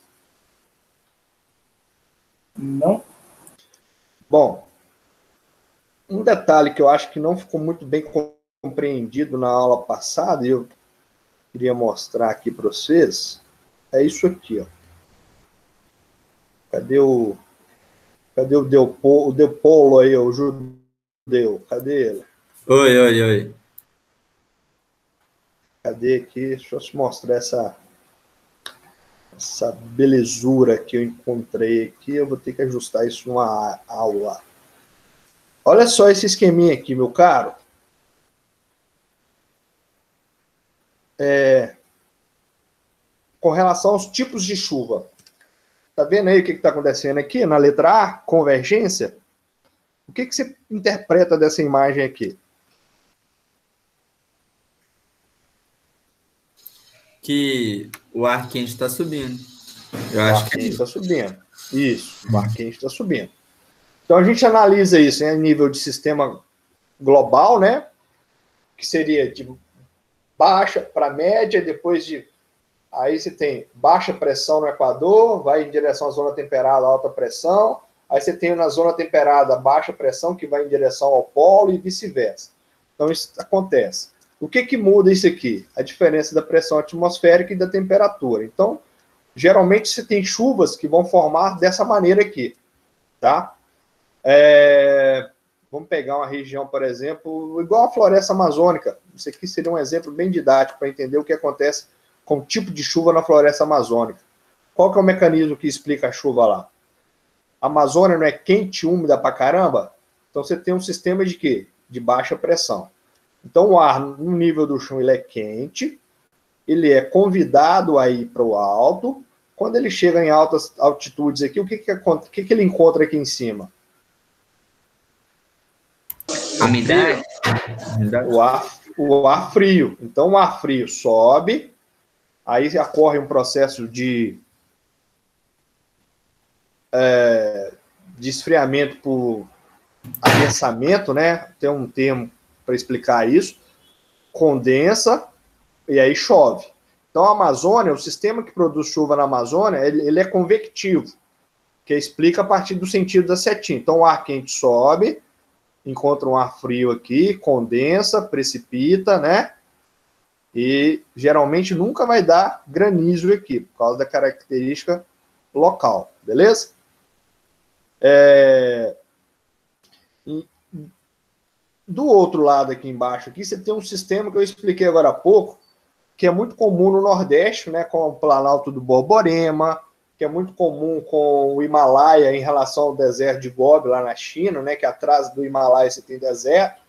Não. Bom, um detalhe que eu acho que não ficou muito bem compreendido na aula passada, e eu queria mostrar aqui para vocês, é isso aqui, ó. Cadê o Deupolo aí, o judeu? Cadê ele? Oi. Cadê aqui? Deixa eu te mostrar essa belezura que eu encontrei aqui. Eu vou ter que ajustar isso numa aula. Olha só esse esqueminha aqui, meu caro. Com relação aos tipos de chuva. Tá vendo aí o que está acontecendo aqui? Na letra A, convergência. O que você interpreta dessa imagem aqui? Que o ar quente está subindo. O ar quente está subindo. Isso, o ar quente está subindo. Então, a gente analisa isso em nível de sistema global, né? Que seria de baixa para média, depois de... Aí você tem baixa pressão no Equador, vai em direção à zona temperada, alta pressão. Aí você tem na zona temperada baixa pressão, que vai em direção ao polo e vice-versa. Então, isso acontece. O que muda isso aqui? A diferença da pressão atmosférica e da temperatura. Então, geralmente você tem chuvas que vão formar dessa maneira aqui, tá? Vamos pegar uma região, por exemplo, igual a floresta amazônica. Isso aqui seria um exemplo bem didático para entender o que acontece com o tipo de chuva na floresta amazônica. Qual que é o mecanismo que explica a chuva lá? A Amazônia não é quente e úmida pra caramba? Então você tem um sistema de quê? De baixa pressão. Então o ar no nível do chão ele é quente, ele é convidado a ir para o alto. Quando ele chega em altas altitudes aqui, o que ele encontra aqui em cima? Umidade? O ar frio. Então o ar frio sobe, aí ocorre um processo de esfriamento por adensamento, né? Tem um termo para explicar isso. Condensa e aí chove. Então a Amazônia, o sistema que produz chuva na Amazônia, ele é convectivo, que explica a partir do sentido da setinha. Então o ar quente sobe, encontra um ar frio aqui, condensa, precipita, né? E geralmente nunca vai dar granizo aqui, por causa da característica local, beleza? Do outro lado aqui embaixo, aqui, você tem um sistema que eu expliquei agora há pouco, que é muito comum no Nordeste, né, com o Planalto do Borborema, que é muito comum com o Himalaia em relação ao deserto de Gobi, lá na China, né, que atrás do Himalaia você tem deserto,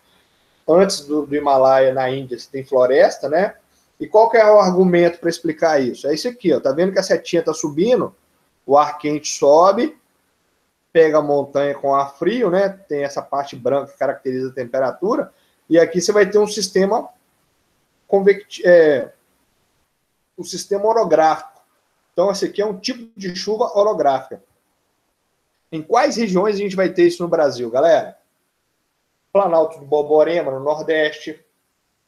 antes do Himalaia, na Índia, você tem floresta, né? E qual que é o argumento para explicar isso? É isso aqui, ó, tá vendo que a setinha está subindo, o ar quente sobe, pega a montanha com ar frio, né? Tem essa parte branca que caracteriza a temperatura, e aqui você vai ter um sistema o sistema orográfico. Então, esse aqui é um tipo de chuva orográfica. Em quais regiões a gente vai ter isso no Brasil, galera? Planalto do Borborema, no Nordeste.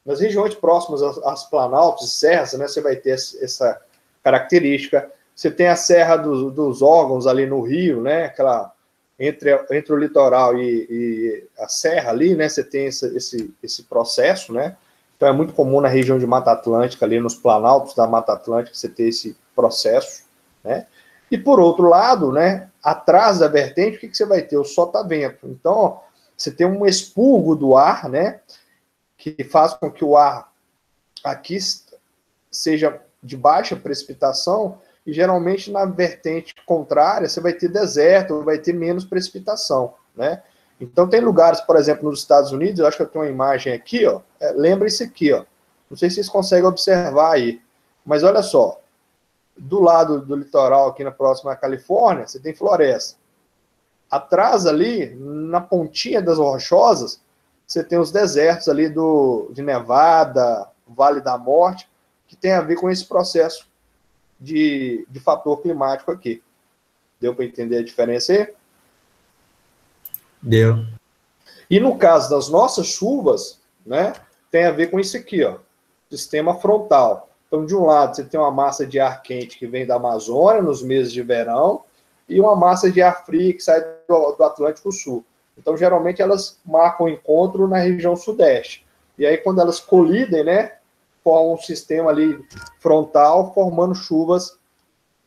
Nas regiões próximas aos planaltos e serras, né, você vai ter essa característica. Você tem a Serra dos Órgãos ali no Rio, né, aquela, entre o litoral e a serra ali, né, você tem esse processo, né? Então é muito comum na região de Mata Atlântica, ali nos planaltos da Mata Atlântica, você ter esse processo, né? E por outro lado, né, atrás da vertente, o que você vai ter? O sotavento. Então, ó, você tem um expurgo do ar, né, que faz com que o ar aqui seja de baixa precipitação, e geralmente na vertente contrária você vai ter deserto, vai ter menos precipitação, né? Então tem lugares, por exemplo, nos Estados Unidos, eu acho que eu tenho uma imagem aqui, ó, lembra isso aqui, ó, não sei se vocês conseguem observar aí, mas olha só, do lado do litoral aqui na próxima Califórnia, você tem floresta. Atrás ali, na pontinha das rochosas, você tem os desertos ali de Nevada, Vale da Morte, que tem a ver com esse processo de fator climático aqui. Deu para entender a diferença aí? Deu. E no caso das nossas chuvas, né, tem a ver com isso aqui, ó, sistema frontal. Então, de um lado, você tem uma massa de ar quente que vem da Amazônia nos meses de verão e uma massa de ar frio que sai do Atlântico Sul. Então, geralmente, elas marcam o encontro na região sudeste. E aí, quando elas colidem, né, formam um sistema ali frontal, formando chuvas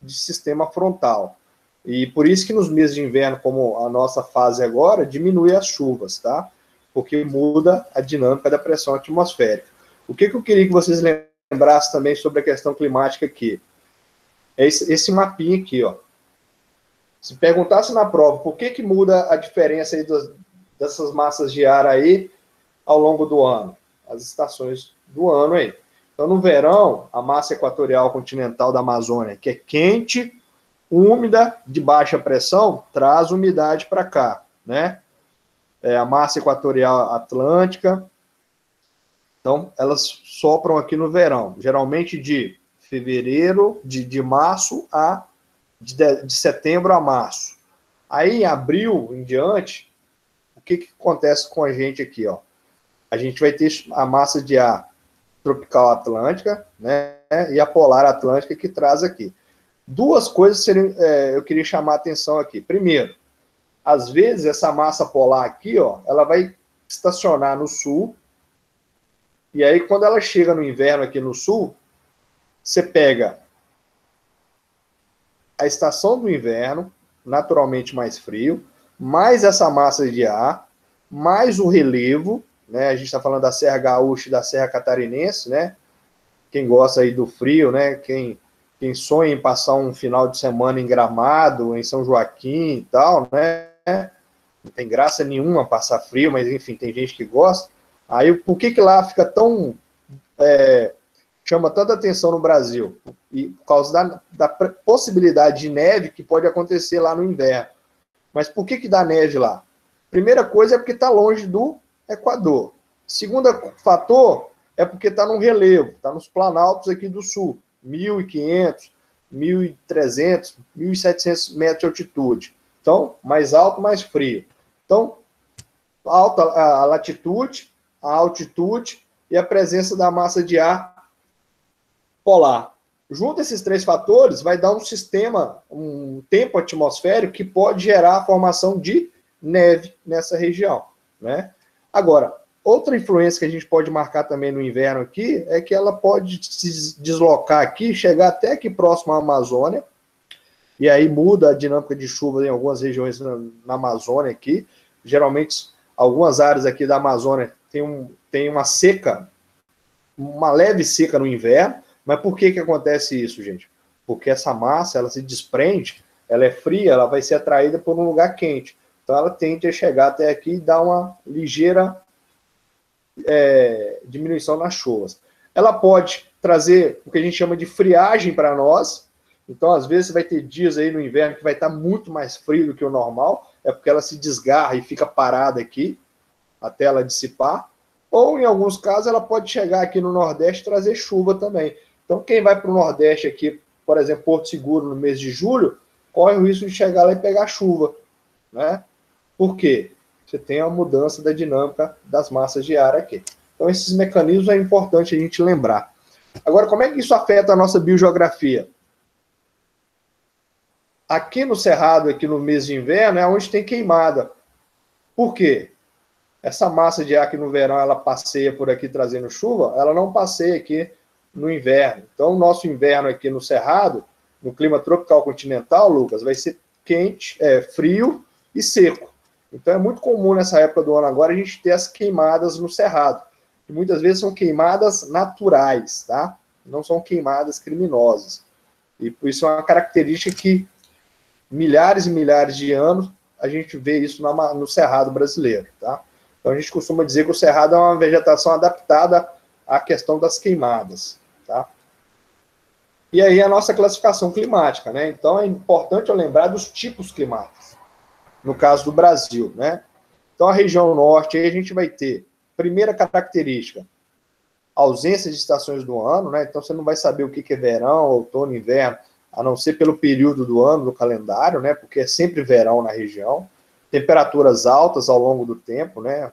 de sistema frontal. E por isso que nos meses de inverno, como a nossa fase agora, diminui as chuvas, tá? Porque muda a dinâmica da pressão atmosférica. O que eu queria que vocês lembrassem também sobre a questão climática aqui? É esse mapinha aqui, ó. Se perguntasse na prova por que muda a diferença aí dessas massas de ar aí ao longo do ano? As estações do ano aí. Então, no verão, a massa equatorial continental da Amazônia, que é quente, úmida, de baixa pressão, traz umidade para cá, né? A massa equatorial atlântica. Então, elas sopram aqui no verão, geralmente de fevereiro, de março de setembro a março. Aí, em abril em diante, o que acontece com a gente aqui, ó? a gente vai ter a massa de ar tropical atlântica, né, e a polar atlântica que traz aqui. Duas coisas eu queria chamar a atenção aqui. Primeiro, às vezes essa massa polar aqui, ó, ela vai estacionar no sul, e aí quando ela chega no inverno aqui no sul, você pega a estação do inverno, naturalmente mais frio, mais essa massa de ar, mais o relevo, né? A gente está falando da Serra Gaúcha e da Serra Catarinense, né? Quem gosta aí do frio, né? Quem sonha em passar um final de semana em Gramado, em São Joaquim e tal, né? Não tem graça nenhuma passar frio, mas enfim, tem gente que gosta. Aí, por que lá fica tão... chama tanta atenção no Brasil? E por causa da possibilidade de neve que pode acontecer lá no inverno. Mas por que dá neve lá? Primeira coisa é porque está longe do Equador. Segundo fator é porque está no relevo, está nos planaltos aqui do sul, 1.500, 1.300, 1.700 metros de altitude. Então, mais alto, mais frio. Então, alta a latitude, a altitude e a presença da massa de ar polar. Junto esses três fatores, vai dar um sistema, um tempo atmosférico que pode gerar a formação de neve nessa região, né? Agora, outra influência que a gente pode marcar também no inverno aqui é que ela pode se deslocar aqui, chegar até aqui próximo à Amazônia, e aí muda a dinâmica de chuva em algumas regiões na Amazônia aqui. Geralmente, algumas áreas aqui da Amazônia tem uma seca, uma leve seca no inverno. Mas por que acontece isso, gente? Porque essa massa, ela se desprende, ela é fria, ela vai ser atraída por um lugar quente. Então, ela tende a chegar até aqui e dar uma ligeira diminuição nas chuvas. Ela pode trazer o que a gente chama de friagem para nós. Então, às vezes, você vai ter dias aí no inverno que vai estar muito mais frio do que o normal, é porque ela se desgarra e fica parada aqui, até ela dissipar. Ou, em alguns casos, ela pode chegar aqui no Nordeste e trazer chuva também. Então, quem vai para o Nordeste aqui, por exemplo, Porto Seguro, no mês de julho, corre o risco de chegar lá e pegar chuva, né? Por quê? Você tem a mudança da dinâmica das massas de ar aqui. Então, esses mecanismos é importante a gente lembrar. Agora, como é que isso afeta a nossa biogeografia? Aqui no Cerrado, aqui no mês de inverno, é onde tem queimada. Por quê? Essa massa de ar que no verão ela passeia por aqui trazendo chuva, ela não passeia aqui no inverno. Então, o nosso inverno aqui no Cerrado, no clima tropical continental, Lucas, vai ser quente, frio e seco. Então, é muito comum nessa época do ano agora a gente ter as queimadas no Cerrado. E muitas vezes são queimadas naturais, tá? Não são queimadas criminosas. E por isso é uma característica que milhares e milhares de anos a gente vê isso no Cerrado brasileiro, tá? Então, a gente costuma dizer que o Cerrado é uma vegetação adaptada à questão das queimadas, tá? E aí a nossa classificação climática, né? Então, é importante eu lembrar dos tipos climáticos, no caso do Brasil, né? Então, a região norte, aí a gente vai ter, primeira característica, ausência de estações do ano, né? Então, você não vai saber o que é verão, outono, inverno, a não ser pelo período do ano, do calendário, né? Porque é sempre verão na região. Temperaturas altas ao longo do tempo, né?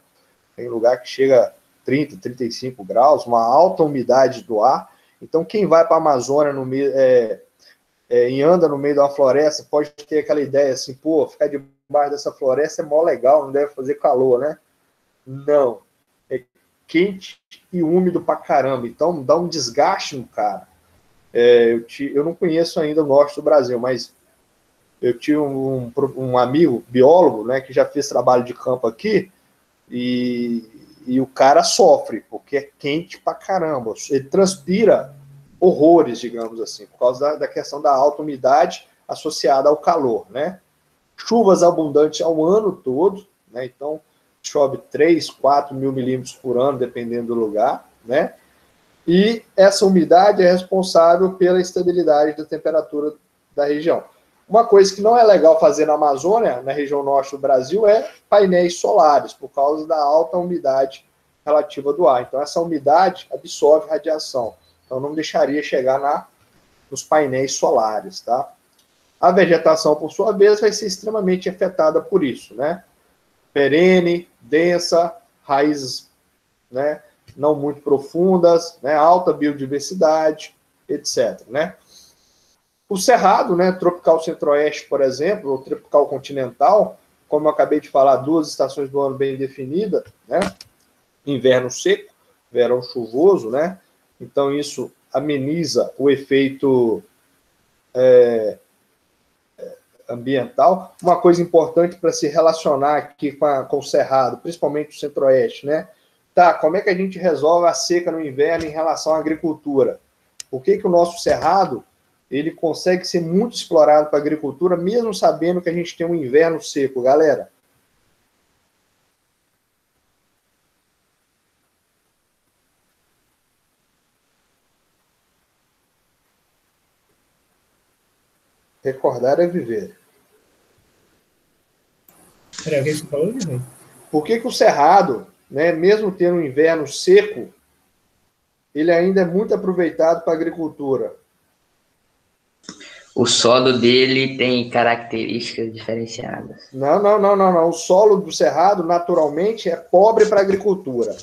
Tem lugar que chega a 30, 35 graus, uma alta umidade do ar. Então, quem vai para a Amazônia e anda no meio de uma floresta, pode ter aquela ideia assim, pô, ficar debaixo dessa floresta é mó legal, não deve fazer calor, né? Não. É quente e úmido pra caramba. Então, dá um desgaste no cara. Eu não conheço ainda o norte do Brasil, mas eu tinha um amigo, biólogo, né, que já fez trabalho de campo aqui, e o cara sofre, porque é quente pra caramba. Ele transpira horrores, digamos assim, por causa da questão da alta umidade associada ao calor, né? Chuvas abundantes ao ano todo, né? Então, chove 3, 4 mil milímetros por ano, dependendo do lugar, né? E essa umidade é responsável pela estabilidade da temperatura da região. Uma coisa que não é legal fazer na Amazônia, na região norte do Brasil, é painéis solares, por causa da alta umidade relativa do ar. Então, essa umidade absorve radiação. Então, não deixaria chegar nos painéis solares, tá? A vegetação, por sua vez, vai ser extremamente afetada por isso, né? Perene, densa, raízes né? Não muito profundas, né? Alta biodiversidade, etc., né? O cerrado, né? Tropical centro-oeste, por exemplo, ou tropical continental, como eu acabei de falar, 2 estações do ano bem definidas, né? Inverno seco, verão chuvoso, né? Então isso ameniza o efeito ambiental. Uma coisa importante para se relacionar aqui com o cerrado, principalmente o centro-oeste, né? Tá, como é que a gente resolve a seca no inverno em relação à agricultura? Por que o nosso cerrado ele consegue ser muito explorado para a agricultura, mesmo sabendo que a gente tem um inverno seco, galera? Recordar é viver. Peraí, o que você falou, Guilherme? Por que o cerrado, né, mesmo tendo um inverno seco, ele ainda é muito aproveitado para a agricultura? O solo dele tem características diferenciadas. Não. O solo do cerrado, naturalmente, é pobre para a agricultura.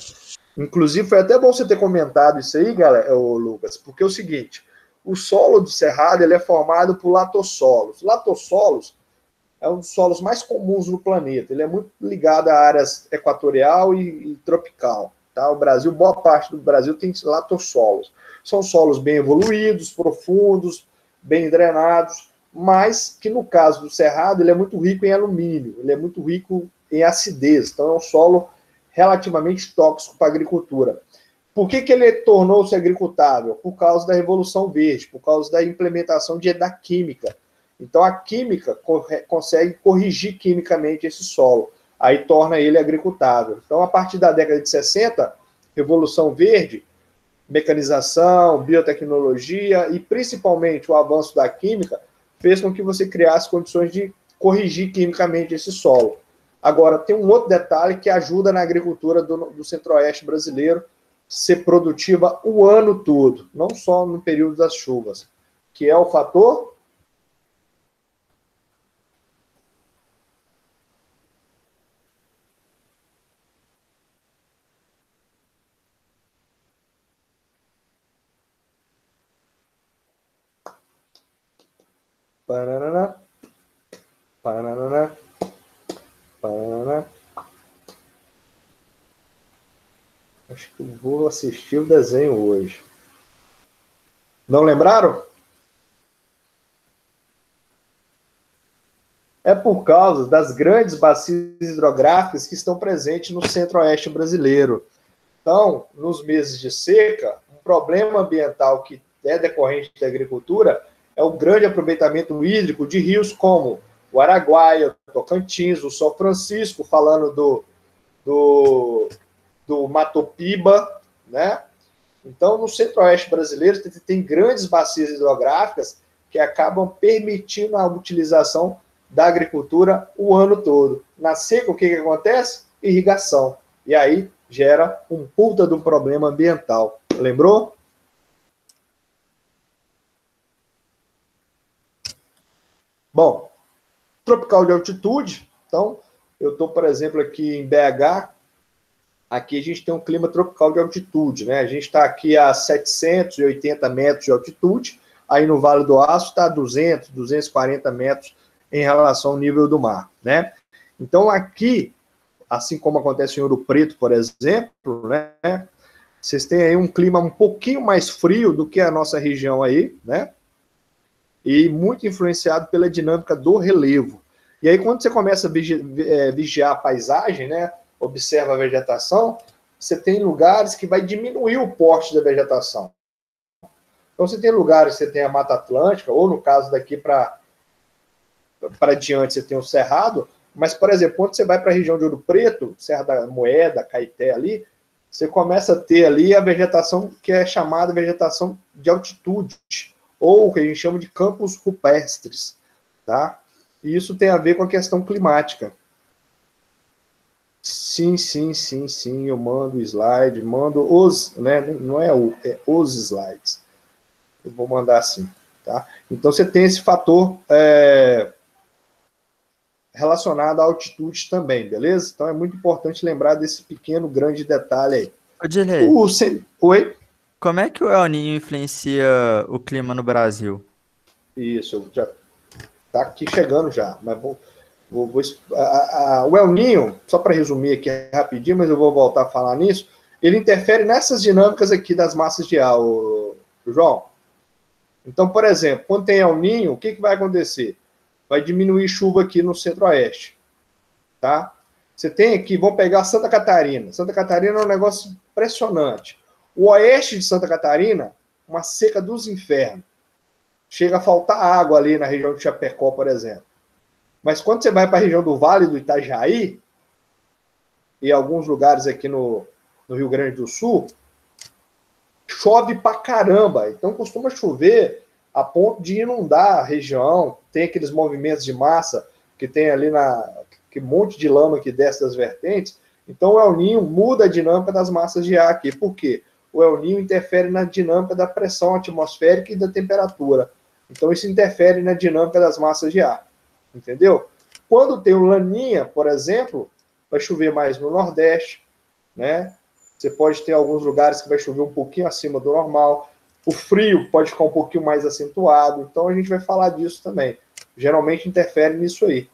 Inclusive, foi até bom você ter comentado isso aí, galera, Lucas, porque é o seguinte, o solo do cerrado ele é formado por latossolos. Latossolos é um dos solos mais comuns no planeta. Ele é muito ligado a áreas equatorial e tropical. Tá? O Brasil, boa parte do Brasil tem latossolos. São solos bem evoluídos, profundos, bem drenados, mas que no caso do cerrado ele é muito rico em alumínio, ele é muito rico em acidez. Então é um solo relativamente tóxico para a agricultura. Por que ele tornou-se agricultável? Por causa da Revolução Verde, por causa da implementação da química. Então, a química consegue corrigir quimicamente esse solo, aí torna ele agricultável. Então, a partir da década de 60, Revolução Verde, mecanização, biotecnologia e, principalmente, o avanço da química, fez com que você criasse condições de corrigir quimicamente esse solo. Agora, tem um outro detalhe que ajuda na agricultura do centro-oeste brasileiro ser produtiva o ano todo, não só no período das chuvas, que é o fator... Pananana, pananana, pananana. Acho que eu vou assistir o desenho hoje. Não lembraram? É por causa das grandes bacias hidrográficas que estão presentes no centro-oeste brasileiro. Então, nos meses de seca, um problema ambiental que é decorrente da agricultura é o grande aproveitamento hídrico de rios como o Araguaia, o Tocantins, o São Francisco, falando do Matopiba, né? Então, no centro-oeste brasileiro, tem grandes bacias hidrográficas que acabam permitindo a utilização da agricultura o ano todo. Na seca, o que acontece? Irrigação. E aí gera um puta de um problema ambiental. Lembrou? Bom, tropical de altitude. Então, eu estou, por exemplo, aqui em BH. Aqui a gente tem um clima tropical de altitude, né? A gente está aqui a 780 metros de altitude. Aí no Vale do Aço está a 200, 240 metros em relação ao nível do mar, né? Então, aqui, assim como acontece em Ouro Preto, por exemplo, né? Vocês têm aí um clima um pouquinho mais frio do que a nossa região aí, né? E muito influenciado pela dinâmica do relevo. E aí, quando você começa a vigiar a paisagem, né? Observa a vegetação, você tem lugares que vai diminuir o porte da vegetação. Então, você tem lugares que você tem a Mata Atlântica, ou no caso daqui para diante você tem o Cerrado, mas, por exemplo, quando você vai para a região de Ouro Preto, Serra da Moeda, Caeté ali, você começa a ter ali a vegetação que é chamada vegetação de altitude, ou o que a gente chama de campos rupestres, tá? E isso tem a ver com a questão climática. Sim, eu mando o slide, mando os, né, não é os slides. Eu vou mandar assim, tá? Então, você tem esse fator relacionado à altitude também, beleza? Então, é muito importante lembrar desse pequeno, grande detalhe aí. Ô, Dirley, Oi? como é que o El Niño influencia o clima no Brasil? Isso, já está aqui chegando já, mas o El Niño, só para resumir aqui rapidinho, mas eu vou voltar a falar nisso, ele interfere nessas dinâmicas aqui das massas de ar, João. Então, por exemplo, quando tem El Niño, o que vai acontecer? Vai diminuir chuva aqui no centro-oeste, tá? Você tem aqui, vamos pegar Santa Catarina. Santa Catarina é um negócio impressionante. O oeste de Santa Catarina, uma seca dos infernos. Chega a faltar água ali na região de Chapecó, por exemplo. Mas quando você vai para a região do Vale do Itajaí, e alguns lugares aqui no Rio Grande do Sul, chove pra caramba. Então costuma chover a ponto de inundar a região. Tem aqueles movimentos de massa que tem ali que monte de lama que desce das vertentes. Então o El Niño muda a dinâmica das massas de ar aqui. Por quê? O El Niño interfere na dinâmica da pressão atmosférica e da temperatura. Então isso interfere na dinâmica das massas de ar. Entendeu? Quando tem o Laninha, por exemplo, vai chover mais no Nordeste, né? Você pode ter alguns lugares que vai chover um pouquinho acima do normal. O frio pode ficar um pouquinho mais acentuado. Então a gente vai falar disso também. Geralmente interfere nisso aí.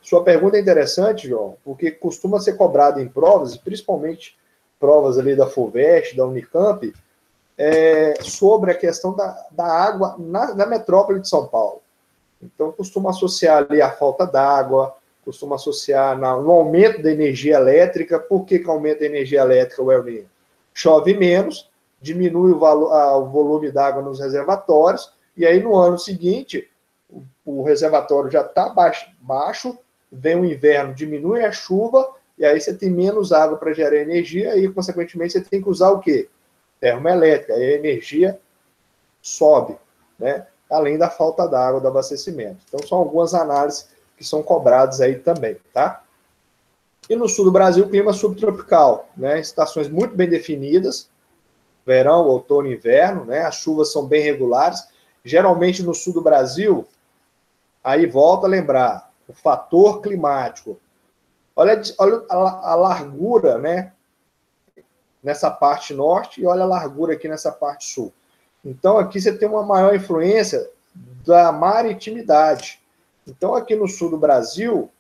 Sua pergunta é interessante, João, porque costuma ser cobrado em provas, principalmente provas ali da FUVEST, da Unicamp, sobre a questão da água na metrópole de São Paulo. Então, costuma associar ali a falta d'água, costuma associar no aumento da energia elétrica. Por que aumenta a energia elétrica, o El Niño? Chove menos, diminui o volume d'água nos reservatórios, e aí no ano seguinte, o reservatório já está baixo, vem o inverno, diminui a chuva, e aí você tem menos água para gerar energia, e consequentemente você tem que usar o quê? Termoelétrica, aí a energia sobe, né? Além da falta d'água, do abastecimento. Então, são algumas análises que são cobradas aí também, tá? E no sul do Brasil, clima subtropical, né? Estações muito bem definidas, verão, outono e inverno, né? As chuvas são bem regulares. Geralmente, no sul do Brasil, aí volta a lembrar, o fator climático. Olha a largura, né? Nessa parte norte, e olha a largura aqui nessa parte sul. Então, aqui você tem uma maior influência da maritimidade. Então, aqui no sul do Brasil,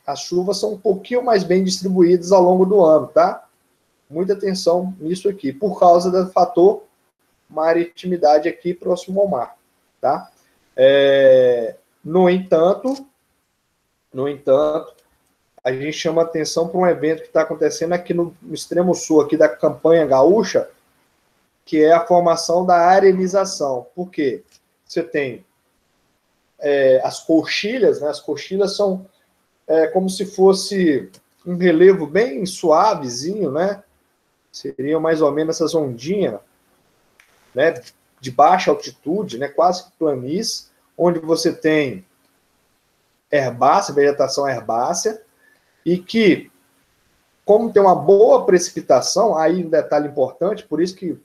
as chuvas são um pouquinho mais bem distribuídas ao longo do ano, tá? Muita atenção nisso aqui, por causa do fator maritimidade aqui próximo ao mar, tá? No entanto, a gente chama atenção para um evento que está acontecendo aqui no extremo sul, aqui da campanha gaúcha, que é a formação da arenização. Por quê? Você tem as coxilhas, né? As coxilhas são como se fosse um relevo bem suavezinho, né? Seriam mais ou menos essas ondinhas, né? De baixa altitude, né? Quase que planície, onde você tem herbácea, vegetação herbácea, e que, como tem uma boa precipitação, aí um detalhe importante, por isso que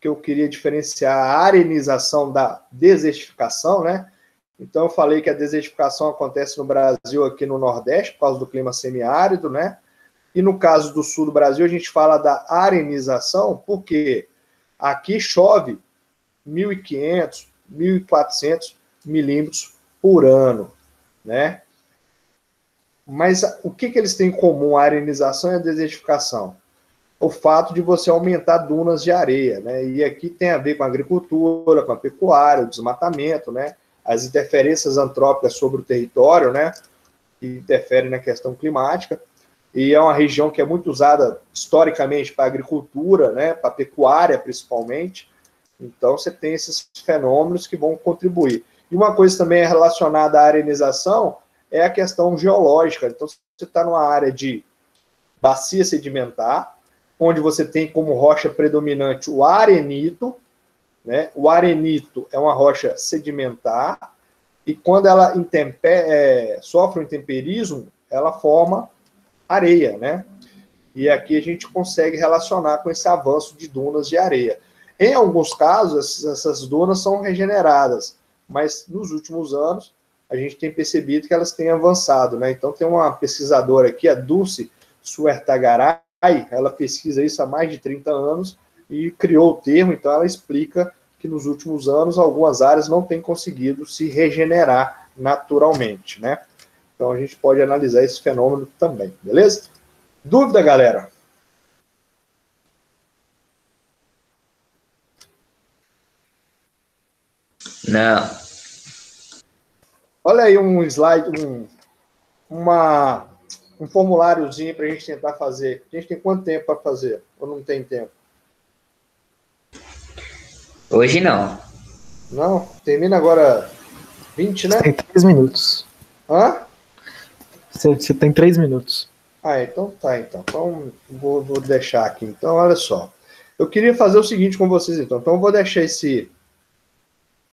eu queria diferenciar a arenização da desertificação, né? Então, eu falei que a desertificação acontece no Brasil, aqui no Nordeste, por causa do clima semiárido, né? E no caso do sul do Brasil, a gente fala da arenização, porque aqui chove 1.500, 1.400 milímetros por ano, né? Mas o que eles têm em comum, a arenização e a desertificação? O fato de você aumentar dunas de areia, né? E aqui tem a ver com a agricultura, com a pecuária, o desmatamento, né? As interferências antrópicas sobre o território, né? Que interferem na questão climática. E é uma região que é muito usada historicamente para a agricultura, né? Para a pecuária, principalmente. Então, você tem esses fenômenos que vão contribuir. E uma coisa também relacionada à arenização é a questão geológica. Então, você está numa área de bacia sedimentar, onde você tem como rocha predominante o arenito, né? O arenito é uma rocha sedimentar, e quando ela sofre um intemperismo, ela forma areia, né? E aqui a gente consegue relacionar com esse avanço de dunas de areia. Em alguns casos, essas dunas são regeneradas, mas nos últimos anos, a gente tem percebido que elas têm avançado, né? Então, tem uma pesquisadora aqui, a Dulce Suertagaray, ela pesquisa isso há mais de 30 anos e criou o termo, então ela explica que nos últimos anos algumas áreas não têm conseguido se regenerar naturalmente, né? Então a gente pode analisar esse fenômeno também, beleza? Dúvida, galera? Não. Olha aí um slide, um formuláriozinho para a gente tentar fazer. A gente tem quanto tempo para fazer? Ou não tem tempo? Hoje não. Não? Termina agora 20, né? Você tem 3 minutos. Hã? Você tem 3 minutos. Então tá, então. Então vou deixar aqui. Então, olha só. Eu queria fazer o seguinte com vocês, então. Então, eu vou deixar esse